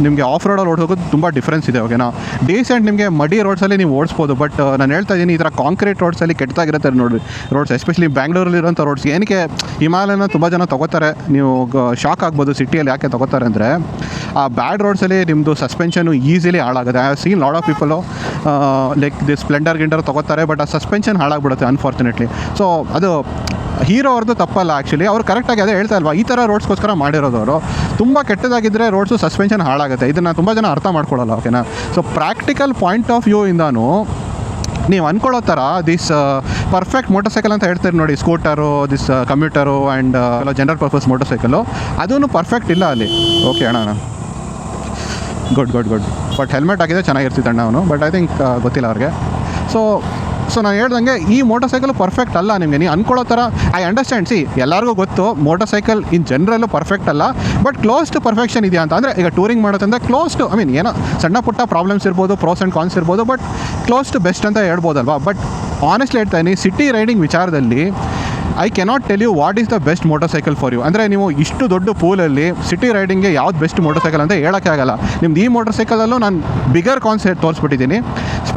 ನಿಮಗೆ ಆಫ್ ರೋಡಲ್ಲಿ ಓಡಿಸೋದು ತುಂಬ ಡಿಫ್ರೆನ್ಸ್ ಇದೆ. ಓಕೆನಾ, ಡೀಸೆಂಟ್ ನಿಮಗೆ ಮಡಿ ರೋಡ್ಸಲ್ಲಿ ನೀವು ಓಡಿಸ್ಬೋದು, ಬಟ್ ನಾನು ಹೇಳ್ತಾ ಇದ್ದೀನಿ ಈ ಥರ ಕಾಂಕ್ರೀಟ್ ರೋಡ್ಸಲ್ಲಿ ಕೆಟ್ಟದಾಗಿರುತ್ತೆ ನೋಡಿ ರೋಡ್ಸ್, ಎಸ್ಪೆಷಲಿ ಬ್ಯಾಂಗ್ಳೂರಲ್ಲಿರೋಂಥ ರೋಡ್ಸ್. ಏನಕ್ಕೆ ಹಿಮಾಲಯನ ತುಂಬ ಜನ ತೊಗೋತಾರೆ, ನೀವು ಶಾಕ್ ಆಗ್ಬೋದು ಸಿಟಿಯಲ್ಲಿ ಯಾಕೆ ತೊಗೋತಾರೆ ಅಂದರೆ, ಆ ಬ್ಯಾಡ್ ರೋಡ್ಸಲ್ಲಿ ನಿಮ್ಮದು ಸಸ್ಪೆನ್ಷನು ಈಸಿಲಿ ಹಾಳಾಗುತ್ತೆ. I have seen lot of people like the Splendor ಗಿಂಡರ್ ತೊಗೋತಾರೆ, ಬಟ್ ಆ ಸಸ್ಪೆನ್ಷನ್ ಹಾಳಾಗ್ಬಿಡುತ್ತೆ ಅನ್ಫಾರ್ಚುನೇಟ್ಲಿ. ಸೊ ಅದು ಹೀರೋ ಅವ್ರದ್ದು ತಪ್ಪಲ್ಲ ಆ್ಯಕ್ಚುಲಿ, ಅವರು ಕರೆಕ್ಟಾಗಿ ಅದೇ ಹೇಳ್ತಾ ಇಲ್ವಾ, ಈ ಥರ ರೋಡ್ಸ್ಗೋಸ್ಕರ ಮಾಡಿರೋದು ಅವರು. ತುಂಬ ಕೆಟ್ಟದಾಗಿದ್ದರೆ ರೋಡ್ಸು ಸಸ್ಪೆನ್ಷನ್ ಹಾಳಾಗುತ್ತೆ, ಇದನ್ನು ತುಂಬ ಜನ ಅರ್ಥ ಮಾಡ್ಕೊಳ್ಳಲ್ಲ. ಓಕೆನಾ, so practical point of view ಇಂದಾನು ನೀವು ಅಂದ್ಕೊಳ್ಳೋ ಥರ ದಿಸ್ ಪರ್ಫೆಕ್ಟ್ ಮೋಟರ್ ಸೈಕಲ್ ಅಂತ ಹೇಳ್ತೀರಿ ನೋಡಿ, scooter, this commuter and general purpose motorcycle, ಅದೂ ಪರ್ಫೆಕ್ಟ್ ಇಲ್ಲ ಅಲ್ಲಿ. ಓಕೆ ಅಣ್ಣ, ಗುಡ್ ಬಟ್ ಹೆಲ್ಮೆಟ್ ಹಾಕಿದ್ರೆ ಚೆನ್ನಾಗಿರ್ತಿತ್ತು ಅಣ್ಣ ಅವನು, ಬಟ್ ಐ ಥಿಂಕ್ ಗೊತ್ತಿಲ್ಲ ಅವ್ರಿಗೆ. ಸೊ ನಾನು ಹೇಳ್ದಂಗೆ ಈ ಮೋಟರ್ ಸೈಕಲ್ ಪರ್ಫೆಕ್ಟ್ ಅಲ್ಲ ನಿಮಗೆ, ನೀವು ಅಂದ್ಕೊಳ್ಳೋ ಥರ. ಐ ಅಂಡರ್ಸ್ಟ್ಯಾಂಡ್, ಸಿ ಎಲ್ಲರಿಗೂ ಗೊತ್ತು ಮೋಟರ್ ಸೈಕಲ್ ಇನ್ ಜನರಲ್ಲೂ ಪರ್ಫೆಕ್ಟ್ ಅಲ್ಲ, ಬಟ್ ಕ್ಲೋಸ್ ಟು ಪರ್ಫೆಕ್ಷನ್ ಇದೆಯಾ ಅಂತ. ಅಂದರೆ ಈಗ ಟೂರಿಂಗ್ ಮಾಡೋದಂದರೆ ಕ್ಲೋಸ್ ಟು, ಐ ಮೀನ್ ಏನೋ ಸಣ್ಣ ಪುಟ್ಟ ಪ್ರಾಬ್ಲಮ್ಸ್ ಇರ್ಬೋದು, ಪ್ರೋಸ್ ಆ್ಯಂಡ್ ಕಾನ್ಸ್ ಇರ್ಬೋದು, ಬಟ್ ಕ್ಲೋಸ್ ಟು ಬೆಸ್ಟ್ ಅಂತ ಹೇಳ್ಬೋದಲ್ವಾ. ಬಟ್ ಆನೆಸ್ಟ್ಲಿ ಹೇಳ್ತಾ ಇದ್ದೀನಿ, ಸಿಟಿ ರೈಡಿಂಗ್ ವಿಚಾರದಲ್ಲಿ I cannot tell you what is the best motorcycle for you. ಅಂದರೆ ನೀವು ಇಷ್ಟು ದೊಡ್ಡ ಪೂಲಲ್ಲಿ ಸಿಟಿ ರೈಡಿಂಗ್ಗೆ ಯಾವ್ದು ಬೆಸ್ಟ್ ಮೋಟರ್ ಸೈಕಲ್ ಅಂತ ಹೇಳೋಕ್ಕೆ ಆಗಲ್ಲ. ನಿಮ್ದು ಈ ಮೋಟರ್ ಸೈಕಲಲ್ಲೂ ನಾನು ಬಿಗರ್ ಕಾನ್ಸೆಪ್ಟ್ ತೋರಿಸ್ಬಿಟ್ಟಿದ್ದೀನಿ.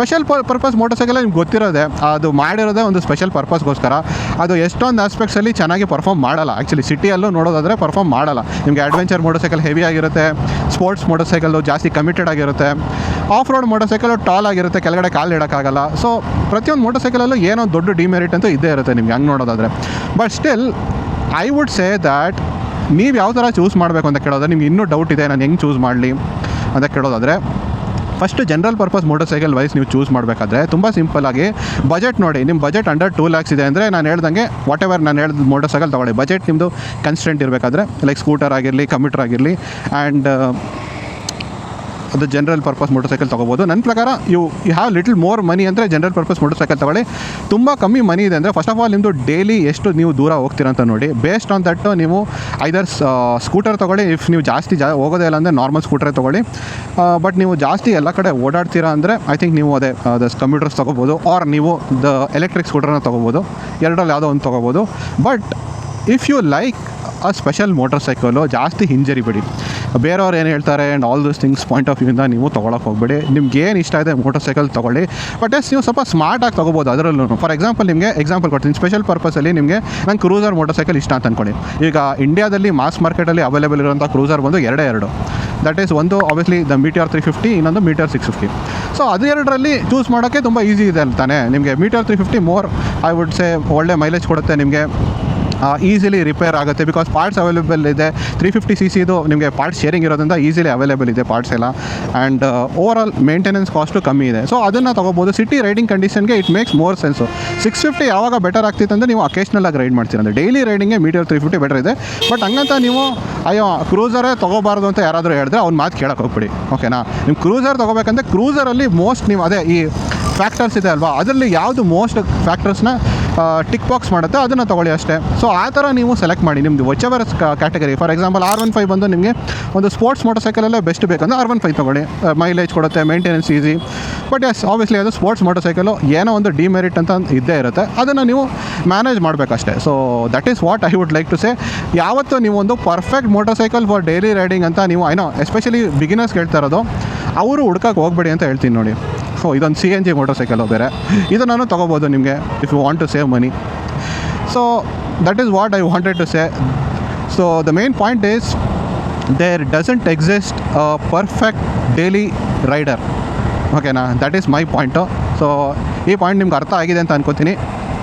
ಸ್ಪೆಷಲ್ ಪರ್ಪಸ್ ಮೋಟರ್ಸೈಕಲ್ ನಿಮ್ಗೆ ಗೊತ್ತಿರೋದೆ, ಅದು ಮಾಡಿರೋದೇ ಒಂದು ಸ್ಪೆಷಲ್ ಪರ್ಪಸ್ಗೋಸ್ಕರ. ಅದು ಎಷ್ಟೊಂದು ಆಸ್ಪೆಕ್ಟ್ಸಲ್ಲಿ ಚೆನ್ನಾಗಿ ಪರ್ಫಾರ್ಮ್ ಮಾಡಲ್ಲ. ಆ್ಯಕ್ಚುಲಿ ಸಿಟಿಯಲ್ಲೂ ನೋಡೋದಾದರೆ ಪರ್ಫಾರ್ಮ್ ಮಾಡಲ್ಲ. ನಿಮಗೆ ಅಡ್ವೆಂಚರ್ ಮೋಟರ್ಸೈಕಲ್ ಹೆವಿ ಆಗಿರುತ್ತೆ, ಸ್ಪೋರ್ಟ್ಸ್ ಮೋಟರ್ಸೈಕಲ್ಲು ಜಾಸ್ತಿ ಕಮಿಟೆಡ್ ಆಗಿರುತ್ತೆ, ಆಫ್ ರೋಡ್ ಮೋಟರ್ಸೈಕಲ್ ಟಾಲ್ ಆಗಿರುತ್ತೆ, ಕೆಳಗಡೆ ಕಾಲು ಇಡೋಕ್ಕಾಗಲ್ಲ. ಸೊ ಪ್ರತಿಯೊಂದು ಮೋಟರ್ಸೈಕಲಲ್ಲೂ ಏನೋ ದೊಡ್ಡ ಡಿಮೆರಿಟ್ ಅಂತೂ ಇದ್ದೇ ಇರುತ್ತೆ ನಿಮ್ಗೆ ಹಂಗೆ ನೋಡೋದಾದರೆ. But still I would say that ನೀವು ಯಾವ ಥರ ಚೂಸ್ ಮಾಡಬೇಕು ಅಂತ ಕೇಳೋದ್ರೆ, ನಿಮ್ಗೆ ಇನ್ನೂ ಡೌಟ್ ಇದೆ ನಾನು ಹೆಂಗೆ ಚೂಸ್ ಮಾಡಲಿ ಅಂತ ಕೇಳೋದಾದರೆ, first general purpose motorcycle wise ನೀವು ಚೂಸ್ ಮಾಡಬೇಕಾದ್ರೆ ತುಂಬ ಸಿಂಪಲ್ಲಾಗಿ ಬಜೆಟ್ ನೋಡಿ. ನಿಮ್ಮ ಬಜೆಟ್ ಅಂಡರ್ 2 lakhs ಇದೆ ಅಂದರೆ ನಾನು ಹೇಳ್ದಂಗೆ ವಾಟ್ ಎವರ್ ನಾನು ಹೇಳಿದ ಮೋಟರ್ಸೈಕಲ್ ತೊಗೊಳ್ಳಿ. ಬಜೆಟ್ ನಿಮ್ಮದು ಕನ್ಸ್ಟೆಂಟ್ ಇರಬೇಕಾದ್ರೆ ಲೈಕ್ ಸ್ಕೂಟರ್ ಆಗಿರಲಿ, ಕಮ್ಯೂಟರ್ ಆಗಿರಲಿ, ಆ್ಯಂಡ್ ಅದು ಜನರಲ್ ಪರ್ಪಸ್ ಮೋಟರ್ಸೈಕಲ್ ತೊಗೋಬೋದು. ನನ್ನ ಪ್ರಕಾರ you have little more money ಅಂದರೆ ಜನರಲ್ ಪರ್ಪಸ್ ಮೋಟರ್ಸೈಕಲ್ ತೊಗೊಳ್ಳಿ. ತುಂಬ ಕಮ್ಮಿ ಮನಿ ಇದೆ ಅಂದರೆ ಫಸ್ಟ್ ಆಫ್ ಆಲ್ ನಿಮ್ಮದು ಡೈಲಿ ಎಷ್ಟು ನೀವು ದೂರ ಹೋಗ್ತೀರಂತ ನೋಡಿ. ಬೇಸ್ಡ್ ಆನ್ ದಟ್ ನೀವು ಐದರ್ ಸ್ಕೂಟರ್ ತೊಗೊಳ್ಳಿ. ಇಫ್ ನೀವು ಜಾಸ್ತಿ ಹೋಗೋದೇ ಇಲ್ಲ ಅಂದರೆ ನಾರ್ಮಲ್ ಸ್ಕೂಟರೇ ತೊಗೊಳ್ಳಿ. ಬಟ್ ನೀವು ಜಾಸ್ತಿ ಎಲ್ಲ ಕಡೆ ಓಡಾಡ್ತೀರಾ ಅಂದರೆ ಐ ಥಿಂಕ್ ನೀವು ಅದೇ ಕಮ್ಯೂಟರ್ಸ್ ತೊಗೋಬೋದು, ಆರ್ ನೀವು ದ ಎಲೆಕ್ಟ್ರಿಕ್ ಸ್ಕೂಟರ್ನ ತೊಗೋಬೋದು. ಎರಡರಲ್ಲಿ ಯಾವುದೋ ಒಂದು ತೊಗೋಬೋದು. But if you like a special motorcycle ಜಾಸ್ತಿ ಹಿಂಜರಿಬೇಡಿ. ಬೇರೆಯವ್ರು ಏನು ಹೇಳ್ತಾರೆ and all those things point of ವ್ಯೂಯಿಂದ ನೀವು ತೊಗೊಳಕ್ಕೆ ಹೋಗಬೇಡಿ. ನಿಮ್ಗೆ ಏನು ಇಷ್ಟ ಇದೆ ಮೋಟರ್ಸೈಕಲ್ ತೊಗೊಳ್ಳಿ. ಬಟ್ ನೀವು ಸ್ವಲ್ಪ ಸ್ಮಾರ್ಟಾಗಿ ತೊಗೋಬೋದು ಅದರಲ್ಲೂ. ಫಾರ್ ಎಕ್ಸಾಂಪಲ್ ನಿಮಗೆ ಎಕ್ಸಾಂಪಲ್ ಕೊಡ್ತೀನಿ. ಸ್ಪೆಷಲ್ ಪರ್ಪಸಲ್ಲಿ ನಿಮಗೆ ನಂಗೆ ಕ್ರೂಸರ್ ಮೋಟರ್ಸೈಕಲ್ ಇಷ್ಟ ಅಂತ ಅಂದ್ಕೊಳ್ಳಿ. ಈಗ ಇಂಡಿಯಾದಲ್ಲಿ ಮಾಸ್ ಮಾರ್ಕೆಟಲ್ಲಿ ಅವೈಲೇಬಲ್ ಇರೋಂಥ ಕ್ರೂಸರ್ ಬಂದು ಎರಡು. ದಟ್ ಈಸ್ ಒಂದು ಆಬ್ವಿಯಸ್ಲಿ ದ ಮೀಟಿಯರ್ 350, ಇನ್ನೊಂದು ಮೀಟಿಯರ್ 650. ಸೊ ಅದು ಎರಡರಲ್ಲಿ ಚೂಸ್ ಮಾಡೋಕ್ಕೆ ತುಂಬ ಈಸಿ ಇದೆ ಅಂತಾನೆ. ನಿಮಗೆ Meteor 350 more I would say ಒಳ್ಳೆ ಮೈಲೇಜ್ ಕೊಡುತ್ತೆ, ನಿಮಗೆ ಈಸಿಲಿ ರಿಪೇರ್ ಆಗುತ್ತೆ ಬಿಕಾಸ್ ಪಾರ್ಟ್ಸ್ ಅವೈಲೇಬಲ್ ಇದೆ. 350cc ನಿಮಗೆ ಪಾರ್ಟ್ಸ್ ಶೇರಿಂಗ್ ಇರೋದ್ರಿಂದ ಈಸಿಲಿ ಅವೈಲೇಬಲ್ ಇದೆ ಪಾರ್ಟ್ಸ್ ಎಲ್ಲ. And overall maintenance cost ಕಮ್ಮಿ ಇದೆ. ಸೊ ಅದನ್ನು ತೊಗೋಬೋದು. ಸಿಟಿ ರೈಡಿಂಗ್ ಕಂಡೀಷನ್ಗೆ ಇಟ್ ಮೇಕ್ಸ್ ಮೋರ್ ಸೆನ್ಸು. 650 ಯಾವಾಗ ಬೆಟರ್ ಆಗ್ತಿತ್ತು ಅಂದರೆ ನೀವು ಅಕೇಷ್ನಲಾಗಿ ರೈಡ್ ಮಾಡ್ತೀರ ಅಂದರೆ ಡೈಲಿ ರೈಡಿಂಗ್ಗೆ ಮೀಟಿಯರ್ 350 ಬೆಟರ್ ಇದೆ. ಬಟ್ ಹಂಗಂತ ನೀವು ಅಯ್ಯೋ ಕ್ರೂಸರೇ ತೊಗೋಬಾರ್ದು ಅಂತ ಯಾರಾದರೂ ಹೇಳಿದ್ರೆ ಅವ್ನ ಮಾತು ಕೇಳೋಕೆ ಹೋಗ್ಬಿಡಿ. ಓಕೆನಾ? ನಿಮ್ಮ ಕ್ರೂಸರ್ ತೊಗೋಬೇಕಂದ್ರೆ ಕ್ರೂಸರಲ್ಲಿ ಮೋಸ್ಟ್ ನೀವು ಅದೇ ಈ ಫ್ಯಾಕ್ಟರ್ಸ್ ಇದೆ ಅಲ್ವಾ, ಅದರಲ್ಲಿ ಯಾವುದು ಮೋಸ್ಟ್ ಫ್ಯಾಕ್ಟರ್ಸ್ನ ಟಿಕ್ ಬಾಕ್ಸ್ ಮಾಡುತ್ತೆ ಅದನ್ನು ತೊಗೊಳ್ಳಿ ಅಷ್ಟೇ. ಸೊ ಆ ಥರ ನೀವು ಸೆಲೆಕ್ಟ್ ಮಾಡಿ ನಿಮ್ಮದು ವಚೆವರ್ ಕ್ಯಾಟಗರಿ. ಫಾರ್ ಎಕ್ಸಾಂಪಲ್ R15 ಬಂದು ನಿಮಗೆ ಒಂದು ಸ್ಪೋರ್ಟ್ಸ್ ಮೋಟರ್ಸೈಕಲಲ್ಲೇ ಬೆಸ್ಟ್ ಬೇಕಂದ್ರೆ R15 ತೊಗೊಳ್ಳಿ. ಮೈಲೇಜ್ ಕೊಡುತ್ತೆ, maintenance easy. But yes obviously ಅದು ಸ್ಪೋರ್ಟ್ಸ್ ಮೋಟರ್ಸೈಕಲು ಏನೋ ಒಂದು ಡಿಮೆರಿಟ್ ಅಂತ ಇದ್ದೇ ಇರುತ್ತೆ, ಅದನ್ನು ನೀವು ಮ್ಯಾನೇಜ್ ಮಾಡಬೇಕಷ್ಟೇ. So that is what I would like to say. ಯಾವತ್ತೂ ನೀವು ಒಂದು perfect motorcycle for daily riding ಅಂತ ನೀವು ಐನೋ ಎಸ್ಪೆಷಲಿ ಬಿಗಿನರ್ಸ್ ಕೇಳ್ತಾ ಇರೋದು, ಅವರು ಹುಡ್ಕಕ್ಕೆ ಹೋಗಬೇಡಿ ಅಂತ ಹೇಳ್ತೀನಿ ನೋಡಿ. ಸೊ ಇದೊಂದು CNG ಮೋಟರ್ಸೈಕಲು ಬೇರೆ, ಇದು ನಾನು ತೊಗೋಬೋದು ನಿಮಗೆ if you want to save money. So that is what I wanted to say. So the main point is there doesn't exist a perfect daily rider. ಓಕೆನಾ? That is my point. So ಈ point ನಿಮ್ಗೆ ಅರ್ಥ ಆಗಿದೆ ಅಂತ ಅನ್ಕೋತೀನಿ.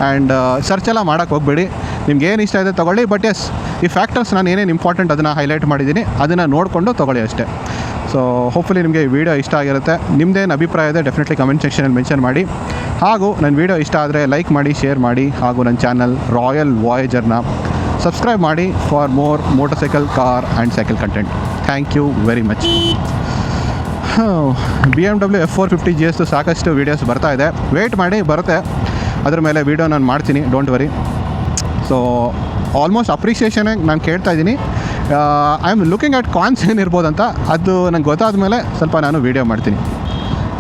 And search ಎಲ್ಲ ಮಾಡೋಕ್ಕೆ ಹೋಗಬೇಡಿ, ನಿಮ್ಗೆ ಏನು ಇಷ್ಟ ಇದೆ ತೊಗೊಳ್ಳಿ. ಬಟ್ ಎಸ್ ಈ ಫ್ಯಾಕ್ಟರ್ಸ್ ನಾನು ಏನೇನು ಇಂಪಾರ್ಟೆಂಟ್ ಅದನ್ನು ಹೈಲೈಟ್ ಮಾಡಿದ್ದೀನಿ, ಅದನ್ನು ನೋಡಿಕೊಂಡು ತೊಗೊಳ್ಳಿ ಅಷ್ಟೇ. ಸೊ ಹೋಪ್ಫುಲಿ ನಿಮಗೆ ಈ ವಿಡಿಯೋ ಇಷ್ಟ ಆಗಿರುತ್ತೆ. ನಿಮ್ಮದೇನು ಅಭಿಪ್ರಾಯ ಇದೆ ಡೆಫಿನೆಟ್ಲಿ ಕಮೆಂಟ್ ಸೆಕ್ಷನಲ್ಲಿ ಮೆನ್ಷನ್ ಮಾಡಿ. ಹಾಗೂ ನನ್ನ ವಿಡಿಯೋ ಇಷ್ಟ ಆದರೆ ಲೈಕ್ ಮಾಡಿ, ಶೇರ್ ಮಾಡಿ. ಹಾಗೂ ನನ್ನ ಚಾನಲ್ ರಾಯಲ್ ವಾಯೇಜರ್ನ ಸಬ್ಸ್ಕ್ರೈಬ್ ಮಾಡಿ for more motorcycle, car and cycle content. Thank you very much. BMW F450 GS ಸಾಕಷ್ಟು ವೀಡಿಯೋಸ್ ಬರ್ತಾ ಇದೆ, ವೆಯ್ಟ್ ಮಾಡಿ, ಬರುತ್ತೆ. ಅದ್ರ ಮೇಲೆ ವೀಡಿಯೋ ನಾನು ಮಾಡ್ತೀನಿ, don't worry. So almost appreciation ನಾನು ಕೇಳ್ತಾ ಇದ್ದೀನಿ. ಐ ಆಮ್ ಲುಕಿಂಗ್ ಅಟ್ ಕಾನ್ಸ್ ಏನಿರ್ಬೋದಂತ, ಅದು ನಂಗೆ ಗೊತ್ತಾದ ಮೇಲೆ ಸ್ವಲ್ಪ ನಾನು ವೀಡಿಯೋ ಮಾಡ್ತೀನಿ.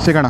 ಸಿಗೋಣ.